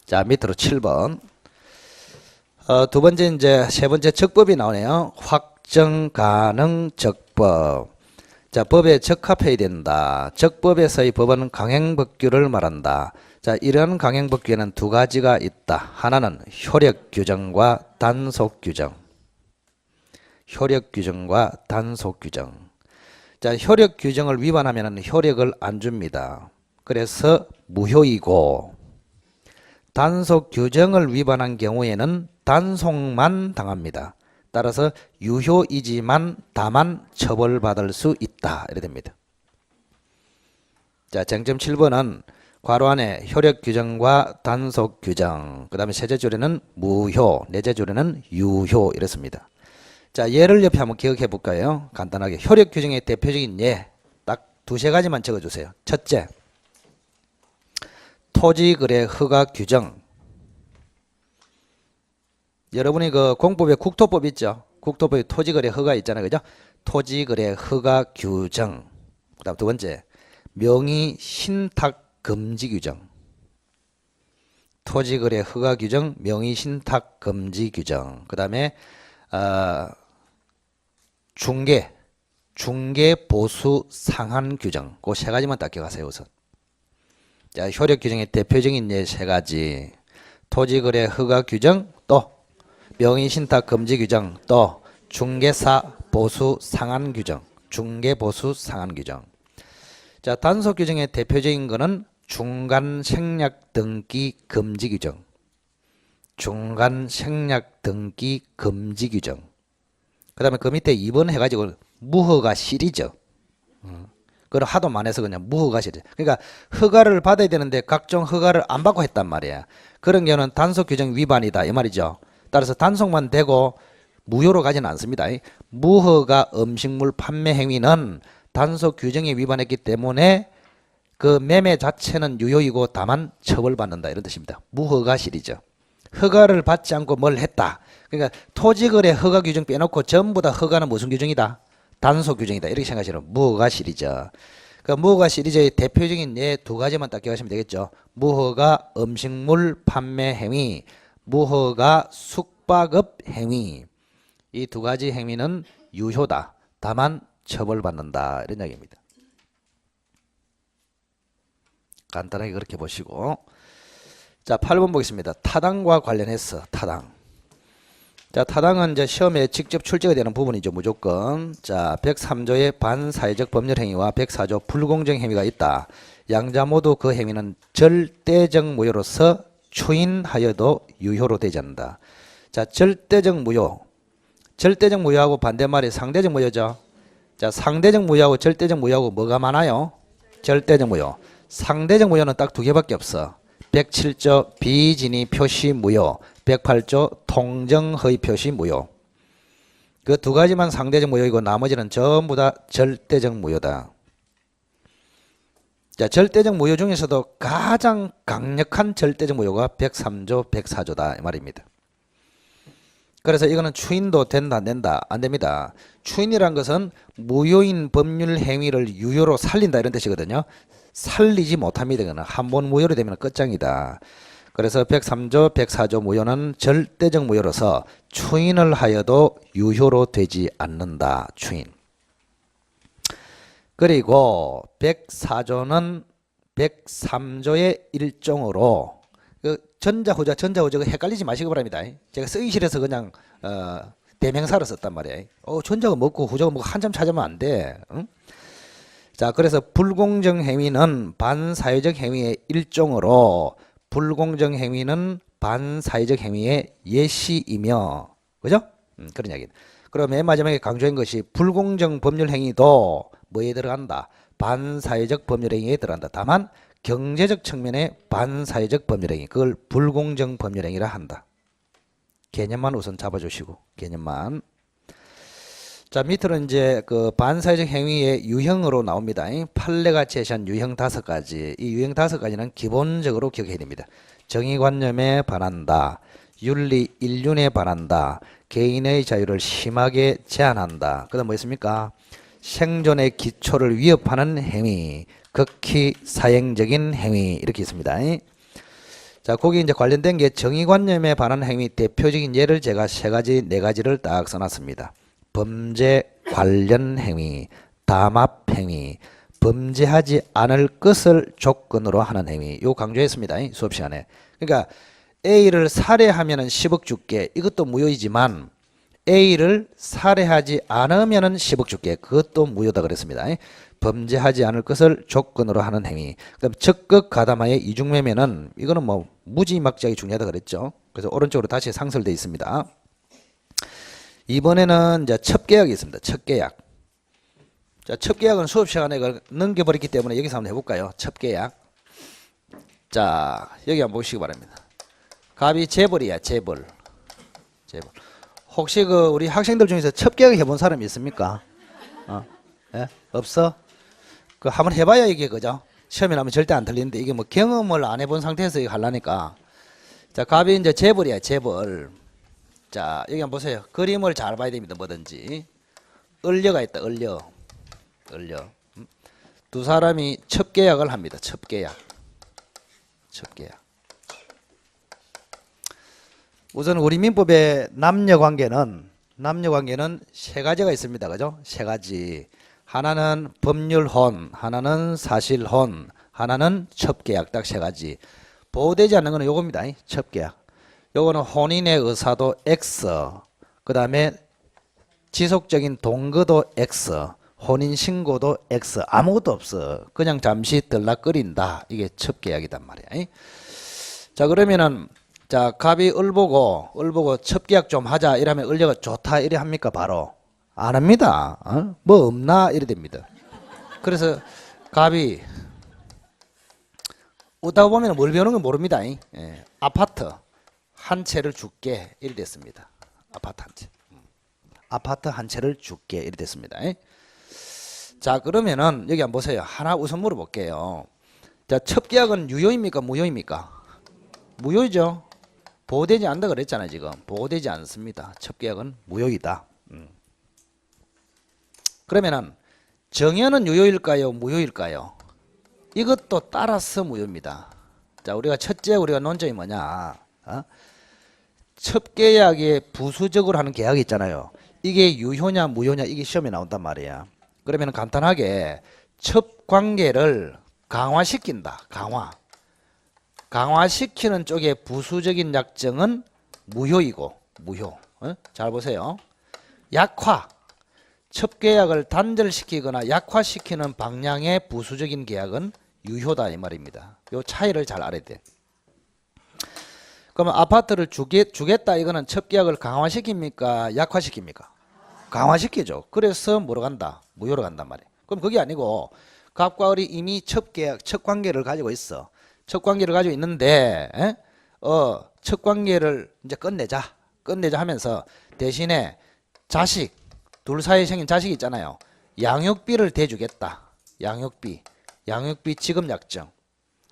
자, 밑으로 7번. 두 번째 이제 세 번째 적법이 나오네요. 확정 가능 적법. 자, 법에 적합해야 된다. 적법에서의 법은 강행법규를 말한다. 자, 이런 강행법규에는 두 가지가 있다. 하나는 효력 규정과 단속 규정. 효력 규정과 단속 규정. 자, 효력 규정을 위반하면 효력을 안 줍니다. 그래서 무효이고, 단속 규정을 위반한 경우에는 단속만 당합니다. 따라서 유효이지만 다만 처벌받을 수 있다. 이래 됩니다. 자, 쟁점 7번은 괄호 안에 효력 규정과 단속 규정, 그 다음에 세제 조례는 무효, 내재 조례는 유효 이렇습니다. 자, 예를 옆에 한번 기억해 볼까요? 간단하게 효력 규정의 대표적인 예, 딱 두세 가지만 적어주세요. 첫째, 토지거래 허가 규정. 여러분이 그 공법에 국토법 있죠? 국토법에 토지거래 허가 있잖아요. 그죠? 토지거래 허가 규정. 그 다음 두 번째, 명의 신탁 금지 규정. 토지거래 허가 규정, 명의 신탁 금지 규정. 그 다음에 중개 보수 상한 규정. 그 세 가지만 딱 기억하세요. 우선. 자, 효력 규정의 대표적인 예 세 가지. 토지거래 허가 규정, 또 명의 신탁 금지 규정, 또 중개사 보수 상한 규정. 중개 보수 상한 규정. 자, 단속 규정의 대표적인 거는 중간 생략 등기 금지 규정. 중간 생략 등기 금지 규정. 그 다음에 그 밑에 2번 해가지고 무허가 실이죠. 그걸 하도 많아서 그냥 무허가 실이죠. 그러니까 허가를 받아야 되는데 각종 허가를 안 받고 했단 말이야. 그런 경우는 단속 규정 위반이다 이 말이죠. 따라서 단속만 되고 무효로 가지는 않습니다. 무허가 음식물 판매 행위는 단속 규정에 위반했기 때문에 그 매매 자체는 유효이고 다만 처벌받는다 이런 뜻입니다. 무허가 실이죠. 허가를 받지 않고 뭘 했다. 그러니까 토지거래 허가 규정 빼놓고 전부 다 허가는 무슨 규정이다? 단속 규정이다. 이렇게 생각하시면 무허가 실이죠. 그 무허가 시리즈의 대표적인 예 두 가지만 딱 기억하시면 되겠죠. 무허가 음식물 판매 행위, 무허가 숙박업 행위. 이 두 가지 행위는 유효다. 다만 처벌받는다. 이런 이야기입니다. 간단하게 그렇게 보시고. 자, 8번 보겠습니다. 타당과 관련해서 타당. 자, 타당은 이제 시험에 직접 출제가 되는 부분이죠. 무조건. 자, 103조의 반사회적 법률 행위와 104조 불공정 행위가 있다. 양자 모두 그 행위는 절대적 무효로서 추인하여도 유효로 되지 않는다. 자, 절대적 무효. 절대적 무효하고 반대말이 상대적 무효죠. 자, 상대적 무효하고 절대적 무효하고 뭐가 많아요? 절대적 무효. 상대적 무효는 딱 두 개밖에 없어. 107조 비진위 표시 무효, 108조 통정허위 표시 무효. 그 두 가지만 상대적 무효이고 나머지는 전부 다 절대적 무효다. 자, 절대적 무효 중에서도 가장 강력한 절대적 무효가 103조, 104조다 이 말입니다. 그래서 이거는 추인도 된다 안 된다? 안 됩니다. 추인이란 것은 무효인 법률 행위를 유효로 살린다 이런 뜻이거든요. 살리지 못합니다. 이거는 한 번 무효로 되면 끝장이다. 그래서 103조, 104조 무효는 절대적 무효로서 추인을 하여도 유효로 되지 않는다. 추인. 그리고 104조는 103조의 일종으로 그 전자 후자 헷갈리지 마시기 바랍니다. 제가 쓰기 싫어서 그냥 대명사로 썼단 말이에요. 전자가 먹고 후자가 먹고 한참 찾으면 안 돼. 응? 자, 그래서 불공정 행위는 반사회적 행위의 일종으로 불공정 행위는 반사회적 행위의 예시이며, 그죠? 그런 이야기. 그럼 맨 마지막에 강조한 것이 불공정 법률 행위도 뭐에 들어간다? 반사회적 법률 행위에 들어간다. 다만 경제적 측면의 반사회적 법률 행위, 그걸 불공정 법률 행위라 한다. 개념만 우선 잡아주시고, 개념만. 자, 밑으로 이제 그 반사회적 행위의 유형으로 나옵니다. 판례가 제시한 유형 5가지. 이 유형 5가지는 기본적으로 기억해야 됩니다. 정의관념에 반한다. 윤리 일륜에 반한다. 개인의 자유를 심하게 제한한다. 그 다음 뭐 있습니까? 생존의 기초를 위협하는 행위, 극히 사행적인 행위 이렇게 있습니다. 자, 거기 이제 관련된 게 정의관념에 반한 행위 대표적인 예를 제가 네 가지를 딱 써놨습니다. 범죄 관련 행위, 담합 행위, 범죄하지 않을 것을 조건으로 하는 행위. 요 강조했습니다. 수업 시간에. 그러니까 A를 살해하면은 10억 줄게. 이것도 무효이지만 A를 살해하지 않으면은 10억 줄게. 그것도 무효다 그랬습니다. 범죄하지 않을 것을 조건으로 하는 행위. 그럼 적극 가담하에 이중매매는 이거는 뭐 무지막지하게 중요하다 그랬죠. 그래서 오른쪽으로 다시 상설되어 있습니다. 이번에는 이제 첩계약이 있습니다. 첩계약. 자, 첩계약은 수업 시간에 넘겨버렸기 때문에 여기서 한번 해볼까요? 첩계약. 자, 여기 한번 보시기 바랍니다. 갑이 재벌이야, 재벌. 재벌. 혹시 우리 학생들 중에서 첩계약 해본 사람이 있습니까? 예? 없어? 한번 해봐야 이게 그죠? 시험에 나면 절대 안 틀리는데 이게 뭐 경험을 안 해본 상태에서 이거 하려니까. 자, 갑이 이제 재벌이야, 재벌. 자, 여기 한번 보세요. 그림을 잘 봐야 됩니다. 뭐든지. 을려가 있다, 을려. 을려. 두 사람이 첩계약을 합니다. 첩계약. 첩계약. 우선 우리 민법의 남녀관계는 세 가지가 있습니다. 그죠? 세 가지. 하나는 법률혼, 하나는 사실혼, 하나는 첩계약. 딱 세 가지. 보호되지 않는 거는 요겁니다. 첩계약. 요거는 혼인의 의사도 X, 그 다음에 지속적인 동거도 X, 혼인신고도 X, 아무것도 없어. 그냥 잠시 들락거린다. 이게 첩계약이단 말이야. 자, 그러면은 자, 갑이 을 보고 첩계약 좀 하자 이러면 을려가 좋다 이래 합니까? 바로 안 합니다. 뭐 없나 이래 됩니다. 그래서 갑이 오다 보면 뭘 배우는 건 모릅니다. 아파트 한 채를 줄게 이래 됐습니다. 아파트 한 채. 아파트 한 채를 줄게 이래 됐습니다. 자, 그러면은 여기 한번 보세요. 하나 우선 물어볼게요. 자, 첩계약은 유효입니까? 무효입니까? 무효이죠. 보호되지 않는다 그랬잖아요. 지금 보호되지 않습니다. 첩계약은 무효이다. 그러면은 정연은 유효일까요? 무효일까요? 이것도 따라서 무효입니다. 자, 우리가 논점이 뭐냐? 첩계약에 부수적으로 하는 계약이 있잖아요. 이게 유효냐 무효냐 이게 시험에 나온단 말이야. 그러면 간단하게 첩관계를 강화시킨다. 강화시키는 쪽에 부수적인 약정은 무효이고 무효. 잘 보세요. 약화. 첩계약을 단절시키거나 약화시키는 방향의 부수적인 계약은 유효다 이 말입니다. 요 차이를 잘 알아야 돼. 그러면 아파트를 주겠다 이거는 첩계약을 강화시킵니까? 약화시킵니까? 강화시키죠. 그래서 뭐로 간다? 무효로 간단 말이에요. 그럼 그게 아니고 갑과 을이 이미 첩관계를 가지고 있어. 첩관계를 가지고 있는데 첩관계를 이제 끝내자 하면서 대신에 둘 사이에 생긴 자식이 있잖아요. 양육비를 대주겠다. 양육비 지급 약정.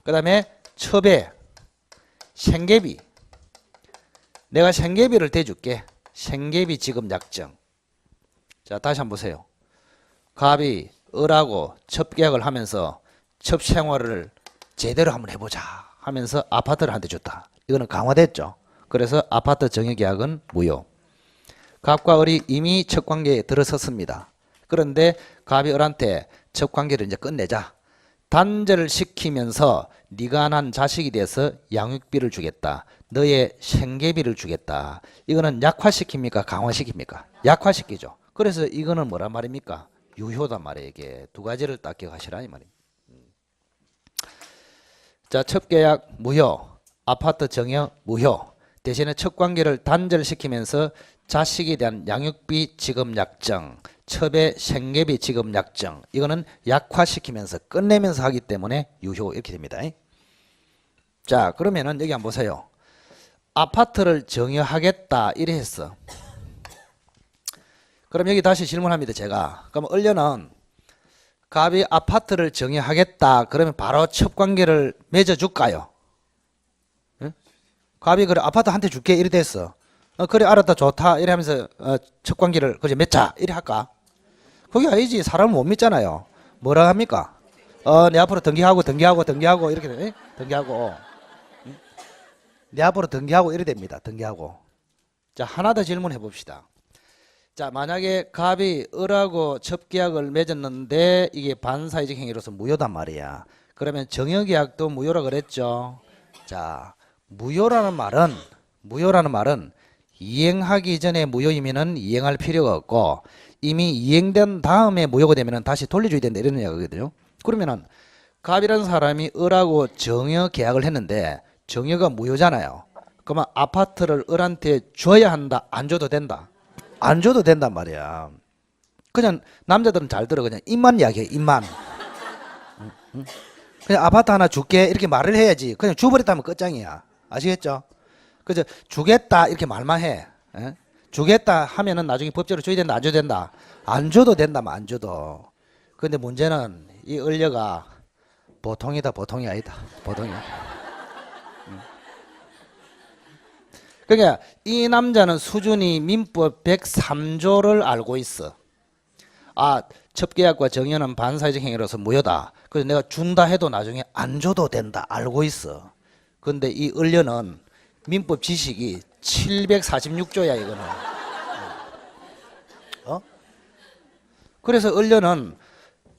그 다음에 첩에 생계비. 내가 생계비를 대줄게. 생계비 지급 약정. 자, 다시 한번 보세요. 갑이 을하고 첩계약을 하면서 첩생활을 제대로 한번 해보자 하면서 아파트를 한 대 줬다. 이거는 강화됐죠. 그래서 아파트 정액계약은 무효. 갑과 을이 이미 첩관계에 들어섰습니다. 그런데 갑이 을한테 첩관계를 이제 끝내자. 단절을 시키면서 네가 난 자식이 돼서 양육비를 주겠다. 너의 생계비를 주겠다. 이거는 약화시킵니까? 강화시킵니까? 약화시키죠. 그래서 이거는 뭐란 말입니까? 유효단 말이에요. 이게 두 가지를 딱 기억하시라 이 말입니다. 자, 첩계약 무효, 아파트 정역 무효. 대신에 첩관계를 단절시키면서 자식에 대한 양육비 지급 약정, 첩의 생계비 지급 약정, 이거는 약화시키면서 끝내면서 하기 때문에 유효 이렇게 됩니다. 자, 그러면은 여기 한번 보세요. 아파트를 정여하겠다 이래 했어. 그럼 여기 다시 질문합니다. 제가. 그럼 을려는 갑이 아파트를 정여하겠다 그러면 바로 첩관계를 맺어줄까요? 응? 갑이 그래 아파트 한 대 줄게 이래 됐어. 그래 알았다 좋다 이래 하면서 첩관계를 그래 맺자 이래 할까? 그게 아니지. 사람을 못 믿잖아요. 뭐라 합니까? 내 앞으로 등기하고 이렇게 돼. 등기하고. 내 앞으로 등기하고 이래 됩니다. 등기하고. 자, 하나 더 질문해 봅시다. 자, 만약에 갑이 을하고 첩계약을 맺었는데 이게 반사회적 행위로서 무효단 말이야. 그러면 정여계약도 무효라 그랬죠. 자, 무효라는 말은 이행하기 전에 무효이면은 이행할 필요가 없고 이미 이행된 다음에 무효가 되면은 다시 돌려줘야 된다 이런 이야기거든요. 그러면은 갑이라는 사람이 을하고 정여계약을 했는데 정여가 무효잖아요. 그러면 아파트를 을한테 줘야 한다, 안 줘도 된다? 안 줘도 된단 말이야. 그냥 남자들은 잘 들어. 그냥 입만 이야기해. 입만. 그냥 아파트 하나 줄게 이렇게 말을 해야지. 그냥 줘버렸다면 끝장이야. 아시겠죠? 그죠? 주겠다 이렇게 말만 해. 에? 주겠다 하면은 나중에 법적으로 줘야 된다, 안 줘도 된다? 안 줘도 된다면 안 줘도. 근데 문제는 이 을려가 보통이다, 보통이 아니다. 보통이야. 그러니까 이 남자는 수준이 민법 103조를 알고 있어. 아, 첩계약과 정여는 반사회적 행위로서 무효다. 그래서 내가 준다 해도 나중에 안 줘도 된다. 알고 있어. 근데 이 을려는 민법 지식이 746조야 이거는. 그래서 을려는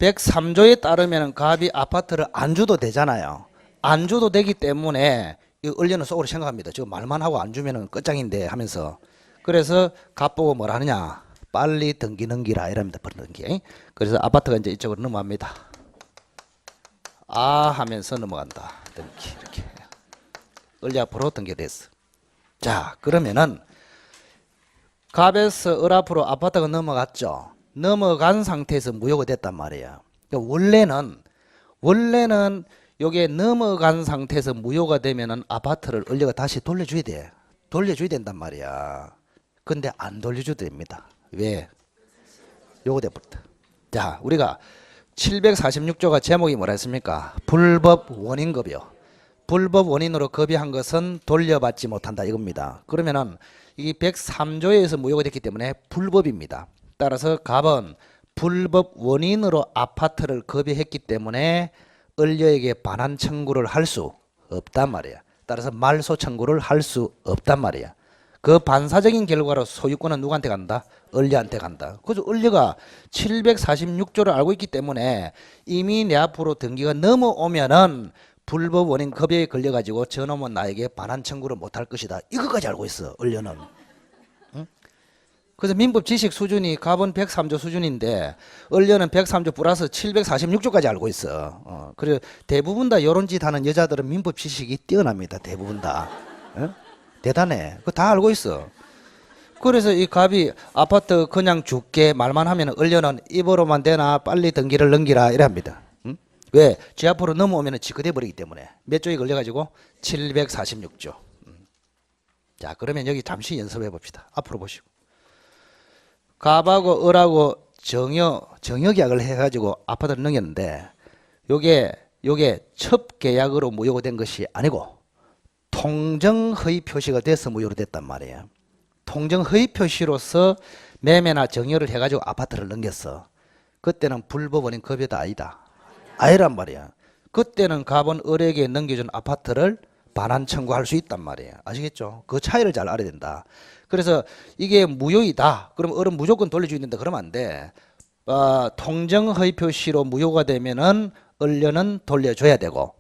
103조에 따르면 갑이 아파트를 안 줘도 되잖아요. 안 줘도 되기 때문에 이 을려는 속으로 생각합니다. 지금 말만 하고 안 주면은 끝장인데 하면서. 그래서 갑 보고 뭘 하느냐. 빨리 등기 넘기라 이랍니다. 등기. 그래서 아파트가 이제 이쪽으로 넘어갑니다. 아 하면서 넘어간다. 등기 이렇게. 을려 앞으로 등기됐어. 자, 그러면은 갑에서 을 앞으로 아파트가 넘어갔죠. 넘어간 상태에서 무효가 됐단 말이에요. 그러니까 원래는 요게 넘어간 상태에서 무효가 되면은 아파트를 을려가 다시 돌려줘야 돼. 돌려줘야 된단 말이야. 근데 안 돌려줘도 됩니다. 왜? 요거 돼버렸다. 자, 우리가 746조가 제목이 뭐라 했습니까? 불법 원인급여. 불법 원인으로 급여한 것은 돌려받지 못한다 이겁니다. 그러면은 이 103조에서 무효가 됐기 때문에 불법입니다. 따라서 갑은 불법 원인으로 아파트를 급여했기 때문에 을려에게 반환 청구를 할 수 없단 말이야. 따라서 말소 청구를 할 수 없단 말이야. 그 반사적인 결과로 소유권은 누구한테 간다? 을려한테 간다. 그래서 을려가 746조를 알고 있기 때문에 이미 내 앞으로 등기가 넘어오면은 불법 원인 급여에 걸려가지고 저놈은 나에게 반환 청구를 못할 것이다. 이거까지 알고 있어. 을려는. 그래서 민법 지식 수준이 갑은 103조 수준인데 을려는 103조 플러스 746조까지 알고 있어. 그래서 대부분 다 이런 짓 하는 여자들은 민법 지식이 뛰어납니다. 대부분 다. 대단해. 그거 다 알고 있어. 그래서 이 갑이 아파트 그냥 줄게 말만 하면 을려는 입으로만 되나 빨리 등기를 넘기라 이래 합니다. 왜? 지 앞으로 넘어오면 지그돼 버리기 때문에. 몇 조에 걸려가지고 746조. 자, 그러면 여기 잠시 연습해 봅시다. 앞으로 보시고. 갑하고 을하고 정여계약을 해가지고 아파트를 넘겼는데 요게 첩계약으로 무효가 된 것이 아니고 통정허위 표시가 돼서 무효로 됐단 말이에요. 통정허위 표시로서 매매나 정여를 해가지고 아파트를 넘겼어. 그때는 불법 원인 급여도 아니란 말이야. 그때는 갑은 을에게 넘겨준 아파트를 반환 청구할 수 있단 말이에요. 아시겠죠? 그 차이를 잘 알아야 된다. 그래서 이게 무효이다. 그럼 을은 무조건 돌려줘야 된다. 그러면 안 돼. 통정허위 표시로 무효가 되면은 을려는 돌려줘야 되고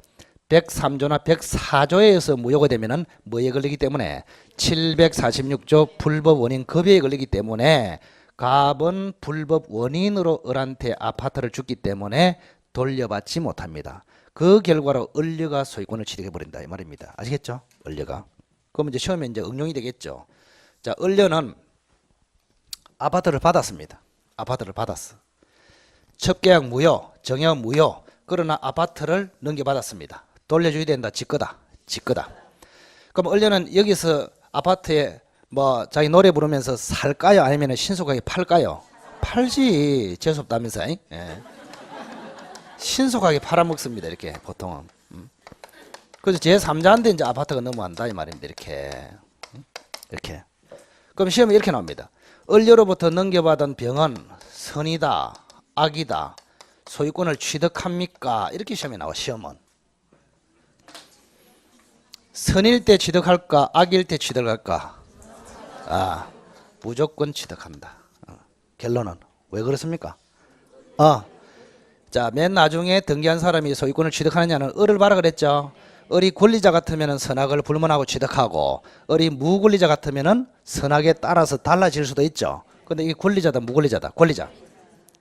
103조나 104조에서 무효가 되면은 뭐에 걸리기 때문에 746조 불법 원인 급여에 걸리기 때문에 갑은 불법 원인으로 을한테 아파트를 줬기 때문에 돌려받지 못합니다. 그 결과로 을려가 소유권을 취득해 버린다 이 말입니다. 아시겠죠? 을려가. 그럼 이제 시험에 이제 응용이 되겠죠. 자, 을려는 아파트를 받았습니다. 아파트를 받았어. 첩계약 무효, 정여 무효. 그러나 아파트를 넘겨받았습니다. 돌려줘야 된다. 지 거다. 그럼 을려는 여기서 아파트에 뭐 자기 노래 부르면서 살까요? 아니면 신속하게 팔까요? 팔지. 재수없다면서. 예. 신속하게 팔아먹습니다. 이렇게 보통은. 그래서 제3자한테 이제 아파트가 넘어간다 이 말인데 이렇게. 그럼 시험에 이렇게 나옵니다. 을려로부터 넘겨받은 병은 선이다. 악이다. 소유권을 취득합니까? 이렇게 시험에 나와. 시험은 선일 때 취득할까? 악일 때 취득할까? 무조건 취득한다. 결론은 왜 그렇습니까? 자, 맨 나중에 등기한 사람이 소유권을 취득하느냐는 을을 봐라 그랬죠. 을이 권리자 같으면 선악을 불문하고 취득하고, 을이 무권리자 같으면 선악에 따라서 달라질 수도 있죠. 근데 이게 권리자다 무권리자다? 권리자.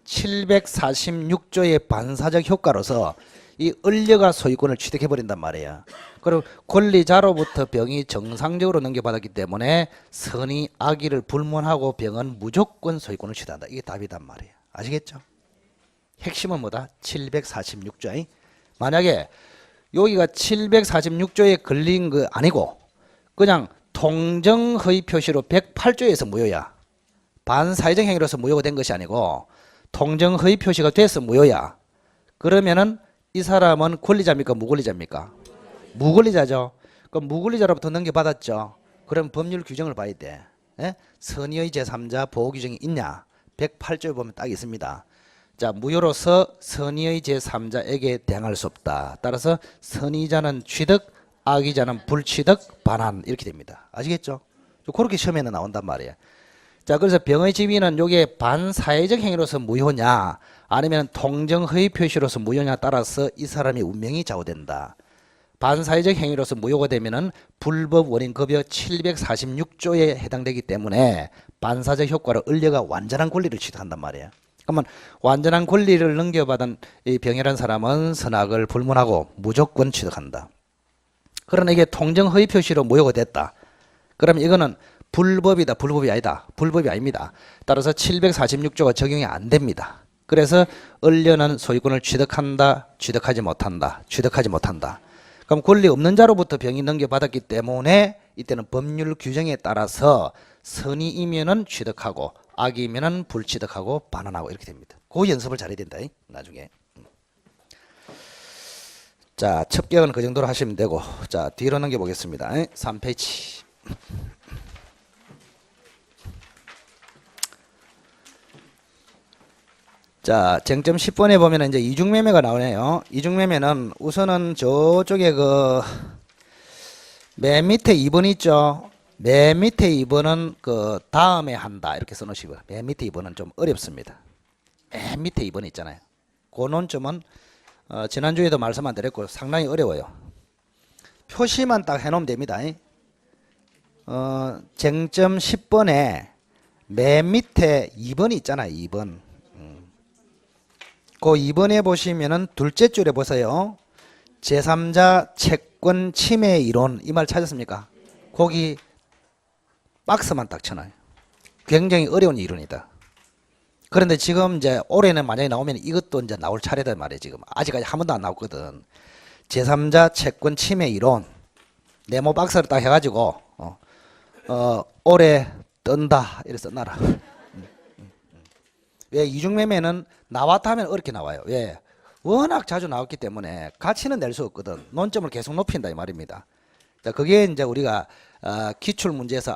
746조의 반사적 효과로서 이 을녀가 소유권을 취득해버린단 말이에요. 그리고 권리자로부터 병이 정상적으로 넘겨받았기 때문에 선이 악의를 불문하고 병은 무조건 소유권을 취득한다. 이게 답이단 말이에요. 아시겠죠? 핵심은 뭐다? 746조. 만약에 여기가 746조에 걸린 거 아니고 그냥 통정허위 표시로 108조에서 무효야. 반사회적 행위로서 무효가 된 것이 아니고 통정허위 표시가 돼서 무효야. 그러면은 이 사람은 권리자입니까? 무권리자입니까? 무권리자죠. 그럼 무권리자로부터 넘겨받았죠. 그럼 법률 규정을 봐야 돼. 선의의 제3자 보호 규정이 있냐? 108조에 보면 딱 있습니다. 자, 무효로서 선의의 제3자에게 대항할 수 없다. 따라서 선의자는 취득, 악의자는 불취득, 반환 이렇게 됩니다. 아시겠죠? 그렇게 시험에는 나온단 말이에요. 자, 그래서 병의 지위는 요게 반사회적 행위로서 무효냐 아니면 통정허위 표시로서 무효냐 따라서 이 사람의 운명이 좌우된다. 반사회적 행위로서 무효가 되면은 불법 원인급여 746조에 해당되기 때문에 반사적 효과로 을려가 완전한 권리를 취득한단 말이에요. 그러면 완전한 권리를 넘겨받은 이 병이라는 사람은 선악을 불문하고 무조건 취득한다. 그러나 이게 통정허위 표시로 무효가 됐다. 그럼 이거는 불법이다. 불법이 아니다. 불법이 아닙니다. 따라서 746조가 적용이 안 됩니다. 그래서 을려는 소유권을 취득한다. 취득하지 못한다. 취득하지 못한다. 그럼 권리 없는 자로부터 병이 넘겨받았기 때문에 이때는 법률 규정에 따라서 선의이면은 취득하고 악이면은 불취득하고 반환하고 이렇게 됩니다. 그 연습을 잘해야 된다. 나중에. 자, 첩격은 그 정도로 하시면 되고, 자, 뒤로 넘겨 보겠습니다. 3페이지. 자, 쟁점 10번에 보면 이제 이중매매가 나오네요. 이중매매는 우선은 저쪽에 그 맨 밑에 2번 있죠. 맨 밑에 2번은 그 다음에 한다 이렇게 써놓으시고요. 맨 밑에 2번은 좀 어렵습니다. 맨 밑에 2번 있잖아요. 그 논점은 지난주에도 말씀 안 드렸고 상당히 어려워요. 표시만 딱 해놓으면 됩니다. 쟁점 10번에 맨 밑에 2번이 있잖아요. 2번. 그 2번에 보시면은 둘째 줄에 보세요. 제3자 채권 침해 이론 이 말 찾았습니까? 거기 박스만 딱 쳐놔요. 굉장히 어려운 이론이다. 그런데 지금 이제 올해는 만약에 나오면 이것도 이제 나올 차례다 말이에요. 지금 아직까지 한 번도 안 나왔거든. 제3자 채권 침해 이론 네모 박스를 딱 해가지고 올해 뜬다 이렇게 써놔라. 왜 이중매매는 나왔다 하면 어렵게 나와요. 왜? 워낙 자주 나왔기 때문에 가치는 낼 수 없거든. 논점을 계속 높인다 이 말입니다. 자, 그게 이제 우리가 기출 문제에서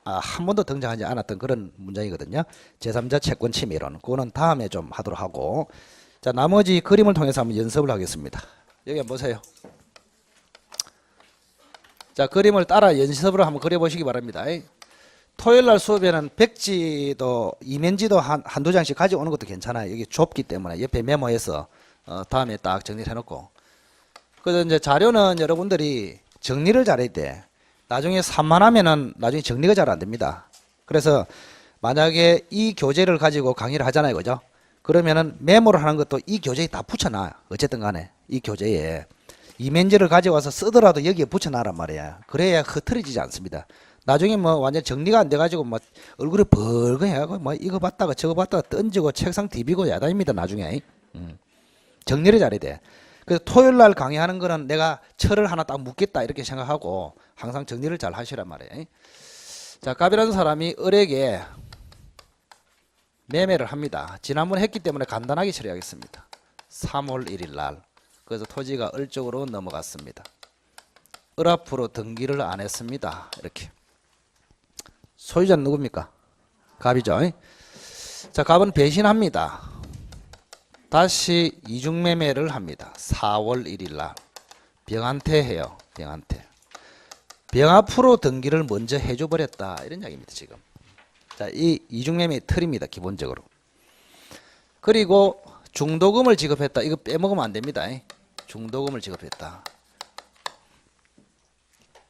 한 번도 등장하지 않았던 그런 문장이거든요. 제3자 채권 침해 이론. 그거는 다음에 좀 하도록 하고. 자, 나머지 그림을 통해서 한번 연습을 하겠습니다. 여기 한번 보세요. 자, 그림을 따라 연습으로 한번 그려보시기 바랍니다. 토요일날 수업에는 백지도 이면지도 한두 장씩 가져오는 것도 괜찮아요. 여기 좁기 때문에 옆에 메모해서 다음에 딱 정리를 해놓고. 그래서 이제 자료는 여러분들이 정리를 잘해야 돼. 나중에 산만하면은 나중에 정리가 잘 안 됩니다. 그래서 만약에 이 교재를 가지고 강의를 하잖아요. 그죠? 그러면은 메모를 하는 것도 이 교재에 다 붙여놔. 어쨌든 간에 이 교재에 이면지를 가져와서 쓰더라도 여기에 붙여놔란 말이야. 그래야 흐트러지지 않습니다. 나중에 뭐 완전 정리가 안 돼가지고 뭐 얼굴이 벌거해하고 뭐 이거 봤다가 저거 봤다가 던지고 책상 뒤비고 야단입니다. 나중에. 정리를 잘해야 돼. 그래서 토요일 날 강의하는 거는 내가 철을 하나 딱 묻겠다 이렇게 생각하고 항상 정리를 잘 하시란 말이에요. 자, 갑이라는 사람이 을에게 매매를 합니다. 지난번에 했기 때문에 간단하게 처리하겠습니다. 3월 1일 날. 그래서 토지가 을 쪽으로 넘어갔습니다. 을 앞으로 등기를 안 했습니다. 이렇게. 소유자는 누굽니까? 갑이죠. 자, 갑은 배신합니다. 다시 이중매매를 합니다. 4월 1일 날 병한테 해요. 병한테. 병 앞으로 등기를 먼저 해줘 버렸다 이런 이야기입니다. 지금. 자, 이 이중매매의 틀입니다. 기본적으로. 그리고 중도금을 지급했다. 이거 빼먹으면 안 됩니다. 중도금을 지급했다.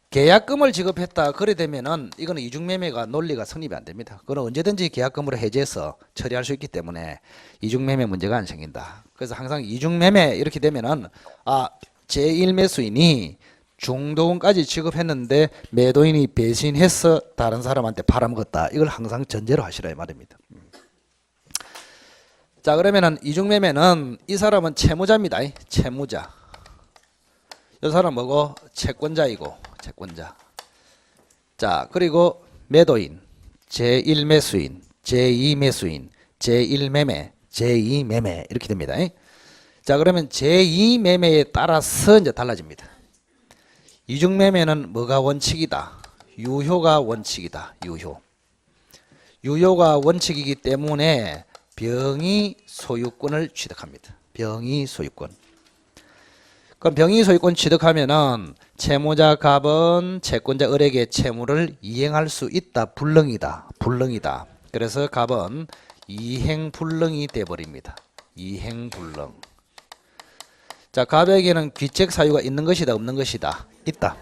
계약금을 지급했다. 그래 되면은 이거는 이중매매가 논리가 성립이 안 됩니다. 그건 언제든지 계약금으로 해지해서 처리할 수 있기 때문에 이중매매 문제가 안 생긴다. 그래서 항상 이중매매 이렇게 되면은 제1매수인이 중도금까지 지급했는데 매도인이 배신해서 다른 사람한테 팔아먹었다. 이걸 항상 전제로 하시라 이 말입니다. 자, 그러면은 이중매매는 이 사람은 채무자입니다. 채무자. 이 사람 뭐고? 채권자이고, 채권자. 자, 그리고 매도인, 제1매수인, 제2매수인, 제1매매, 제2매매 이렇게 됩니다. 자, 그러면 제2매매에 따라서 이제 달라집니다. 이중매매는 뭐가 원칙이다? 유효가 원칙이다. 유효. 유효가 원칙이기 때문에 병이 소유권을 취득합니다. 병이 소유권. 그럼 병이 소유권 취득하면은 채무자 갑은 채권자 을에게 채무를 이행할 수 있다. 불능이다. 불능이다. 그래서 갑은 이행불능이 돼버립니다. 이행불능. 자, 갑에게는 귀책 사유가 있는 것이다. 없는 것이다. 있다.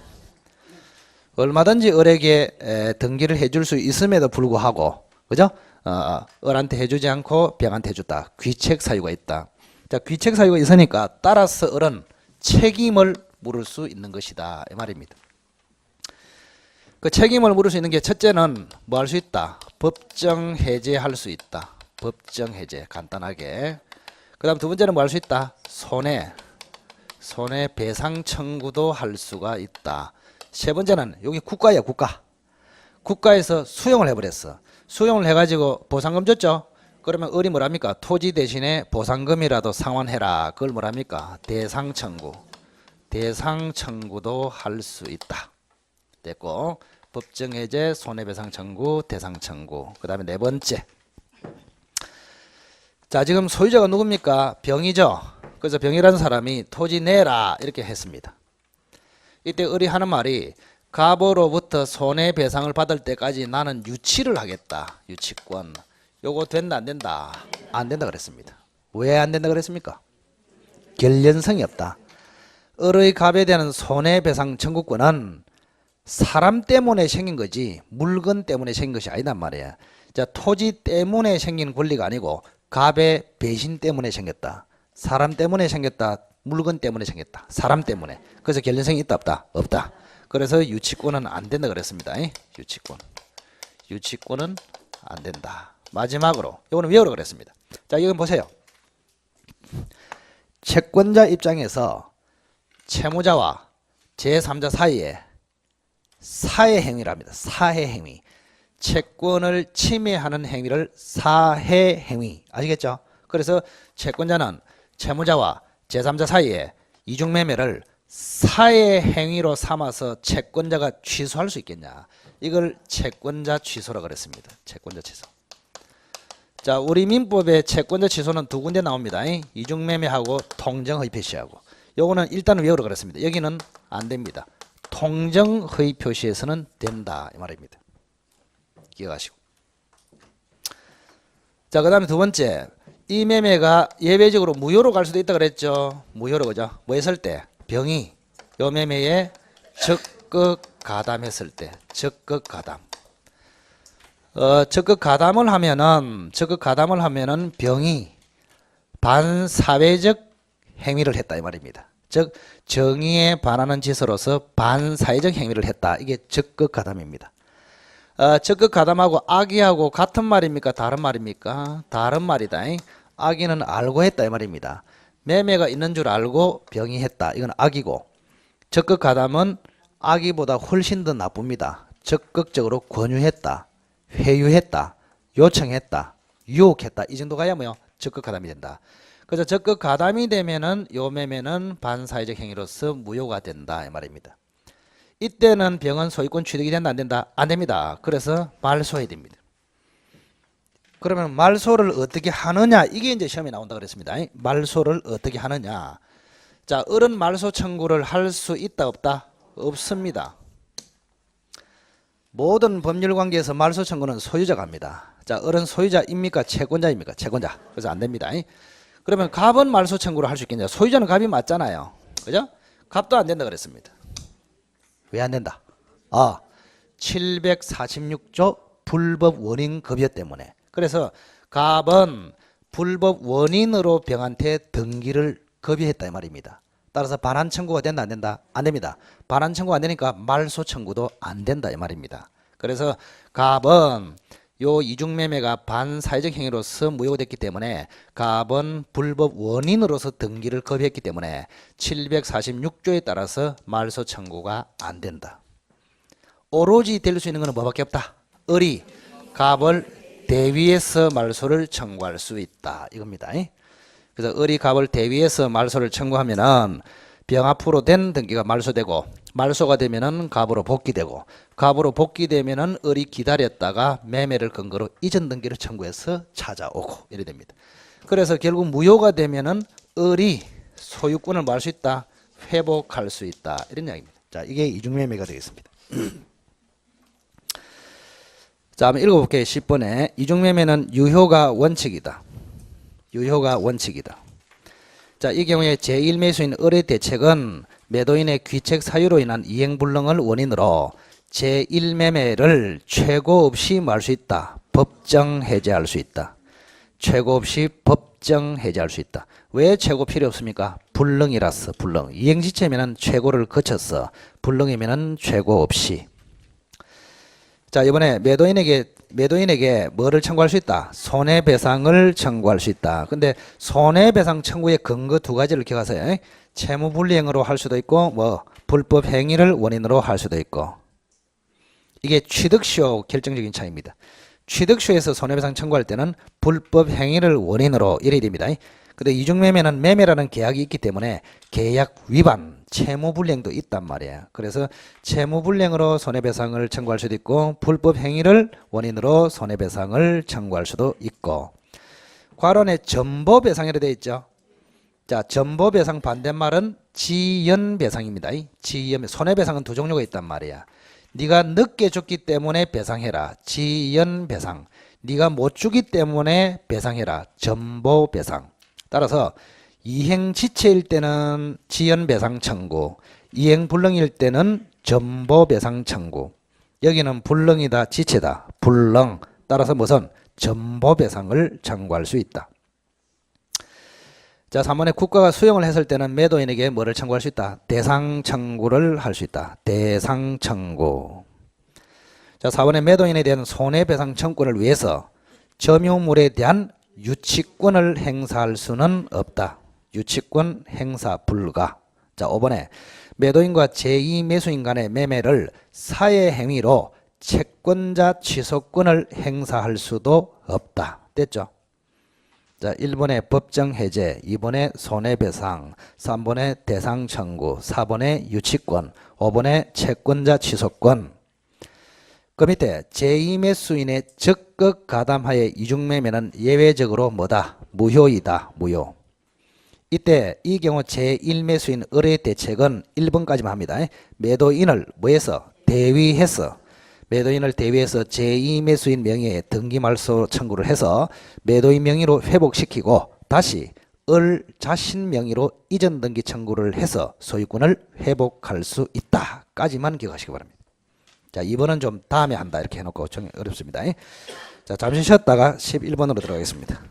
얼마든지 을에게 등기를 해줄 수 있음에도 불구하고, 그죠? 을한테 해주지 않고 병한테 해줬다. 귀책 사유가 있다. 자, 귀책 사유가 있으니까 따라서 을은 책임을 물을 수 있는 것이다. 이 말입니다. 그 책임을 물을 수 있는 게 첫째는 뭐 할 수 있다? 법정 해제할 수 있다. 법정 해제. 간단하게. 그 다음 두 번째는 뭐 할 수 있다? 손해배상 청구도 할 수가 있다. 세 번째는 여기 국가예요. 국가. 국가에서 수용을 해버렸어. 수용을 해가지고 보상금 줬죠. 그러면 을이 뭐랍니까? 토지 대신에 보상금이라도 상환해라. 그걸 뭐랍니까? 대상 청구. 대상 청구도 할 수 있다. 됐고, 법정 해제, 손해배상 청구, 대상 청구. 그 다음에 네 번째. 자, 지금 소유자가 누굽니까? 병이죠. 그래서 병이라는 사람이 토지 내라 이렇게 했습니다. 이때 을이 하는 말이 갑으로부터 손해배상을 받을 때까지 나는 유치를 하겠다. 유치권. 요거 된다 안 된다? 안 된다 그랬습니다. 왜 안 된다 그랬습니까? 결연성이 없다. 을의 갑에 대한 손해배상 청구권은 사람 때문에 생긴 거지 물건 때문에 생긴 것이 아니단 말이야. 자, 토지 때문에 생긴 권리가 아니고 갑의 배신 때문에 생겼다. 사람 때문에 생겼다. 물건 때문에 생겼다. 사람 때문에. 그래서 결연성이 있다 없다? 없다. 그래서 유치권은 안 된다 그랬습니다. 유치권. 유치권은 안 된다. 마지막으로 이거는 외우라 그랬습니다. 자, 이건 보세요. 채권자 입장에서 채무자와 제3자 사이에 사해 행위를 합니다. 사해 행위. 채권을 침해하는 행위를 사해 행위. 아시겠죠? 그래서 채권자는 채무자와 제3자 사이에 이중매매를 사해 행위로 삼아서 채권자가 취소할 수 있겠냐. 이걸 채권자 취소라고 그랬습니다. 채권자 취소. 자, 우리 민법의 채권자 취소는 두 군데 나옵니다. 이중매매하고 통정허위 표시하고. 요거는 일단 외우라 그랬습니다. 여기는 안 됩니다. 통정허위 표시에서는 된다 이 말입니다. 기억하시고. 자, 그 다음에 두 번째. 이 매매가 예외적으로 무효로 갈 수도 있다 그랬죠. 무효로, 그죠? 뭐 했을 때? 병이 요 매매에 적극 가담했을 때. 적극 가담. 적극 가담을 하면은 병이 반사회적 행위를 했다 이 말입니다. 즉 정의에 반하는 짓으로서 반사회적 행위를 했다. 이게 적극 가담입니다. 적극 가담하고 악의하고 같은 말입니까? 다른 말입니까? 다른 말이다. 악의는 알고 했다 이 말입니다. 매매가 있는 줄 알고 병이 했다. 이건 악이고, 적극 가담은 악의보다 훨씬 더 나쁩니다. 적극적으로 권유했다, 회유했다, 요청했다, 유혹했다. 이 정도 가야 뭐요? 적극 가담이 된다. 그래서 적극 가담이 되면은 요 매매는 반사회적 행위로서 무효가 된다 이 말입니다. 이때는 병은 소유권 취득이 된다 안 된다? 안 됩니다. 그래서 말소해야 됩니다. 그러면 말소를 어떻게 하느냐 이게 이제 시험에 나온다 그랬습니다. 말소를 어떻게 하느냐. 자, 어른 말소 청구를 할 수 있다 없다? 없습니다. 모든 법률 관계에서 말소 청구는 소유자가 합니다. 자, 어른 소유자입니까? 채권자입니까? 채권자. 그래서 안 됩니다. 그러면 갑은 말소 청구를 할 수 있겠냐? 소유자는 갑이 맞잖아요. 그죠? 갑도 안 된다 그랬습니다. 왜 안 된다? 746조 불법 원인 급여 때문에. 그래서 갑은 불법 원인으로 병한테 등기를 급여했다 이 말입니다. 따라서 반환 청구가 된다 안 된다? 안 됩니다. 반환 청구가 안 되니까 말소 청구도 안 된다 이 말입니다. 그래서 갑은 요 이중매매가 반사회적 행위로서 무효됐기 때문에 갑은 불법 원인으로서 등기를 급여했기 때문에 746조에 따라서 말소 청구가 안 된다. 오로지 될 수 있는 것은 뭐밖에 없다. 을이 갑을 대위해서 말소를 청구할 수 있다 이겁니다. 그래서 을이 갑을 대위해서 말소를 청구하면은 병합으로 된 등기가 말소되고, 말소가 되면은 갑으로 복귀되고, 갑으로 복귀되면은 을이 기다렸다가 매매를 근거로 이전 등기를 청구해서 찾아오고 이래 됩니다. 그래서 결국 무효가 되면은 을이 소유권을 뭐 할 수 있다? 회복할 수 있다 이런 이야기입니다. 자, 이게 이중매매가 되겠습니다. 자, 한번 읽어볼게요. 10번에 이중매매는 유효가 원칙이다. 유효가 원칙이다. 자, 이 경우에 제1매수인 을의 대책은 매도인의 귀책 사유로 인한 이행불능을 원인으로 제1매매를 최고 없이 말 수 있다. 법정 해제할 수 있다. 최고 없이 법정 해제할 수 있다. 왜 최고 필요 없습니까? 불능이라서. 불능. 이행지체면은 최고를 거쳤어. 불능이면은 최고 없이. 자, 이번에 매도인에게 뭐를 청구할 수 있다? 손해배상을 청구할 수 있다. 근데 손해배상 청구의 근거 두 가지를 기억하세요. 채무불이행으로 할 수도 있고 불법 행위를 원인으로 할 수도 있고. 이게 취득시효 결정적인 차이입니다. 취득시효에서 손해배상 청구할 때는 불법 행위를 원인으로 이래야 됩니다. 근데 이중매매는 매매라는 계약이 있기 때문에 계약 위반, 채무불이행도 있단 말이에요. 그래서 채무불이행으로 손해배상을 청구할 수도 있고 불법 행위를 원인으로 손해배상을 청구할 수도 있고. 괄원에 전보배상이라 되어 있죠. 자, 전보배상 반대말은 지연배상입니다. 지연, 손해배상은 두 종류가 있단 말이야. 네가 늦게 줬기 때문에 배상해라. 지연배상. 네가 못 주기 때문에 배상해라. 전보배상. 따라서 이행지체일 때는 지연배상 청구, 이행불능일 때는 전보배상 청구. 여기는 불능이다, 지체다. 불능. 따라서 무슨 전보배상을 청구할 수 있다. 자, 3번에 국가가 수용을 했을 때는 매도인에게 뭐를 청구할 수 있다? 대상 청구를 할 수 있다. 대상 청구. 자, 4번에 매도인에 대한 손해배상 청구를 위해서 점유물에 대한 유치권을 행사할 수는 없다. 유치권 행사 불가. 자, 5번에 매도인과 제2매수인 간의 매매를 사회행위로 채권자 취소권을 행사할 수도 없다. 됐죠? 자, 1번에 법정해제, 2번에 손해배상, 3번에 대상청구, 4번에 유치권, 5번에 채권자 취소권. 그 밑에 제2매수인의 적극 가담하에 이중매매는 예외적으로 뭐다? 무효이다. 무효. 이때 이 경우 제1매수인 을의 대책은 1번까지만 합니다. 매도인을 뭐해서? 대위해서. 매도인을 대위해서 제2매수인 명의의 등기말소 청구를 해서 매도인 명의로 회복시키고 다시 을 자신 명의로 이전 등기 청구를 해서 소유권을 회복할 수 있다. 까지만 기억하시기 바랍니다. 자, 2번은 좀 다음에 한다 이렇게 해놓고 좀 어렵습니다. 자, 잠시 쉬었다가 11번으로 들어가겠습니다.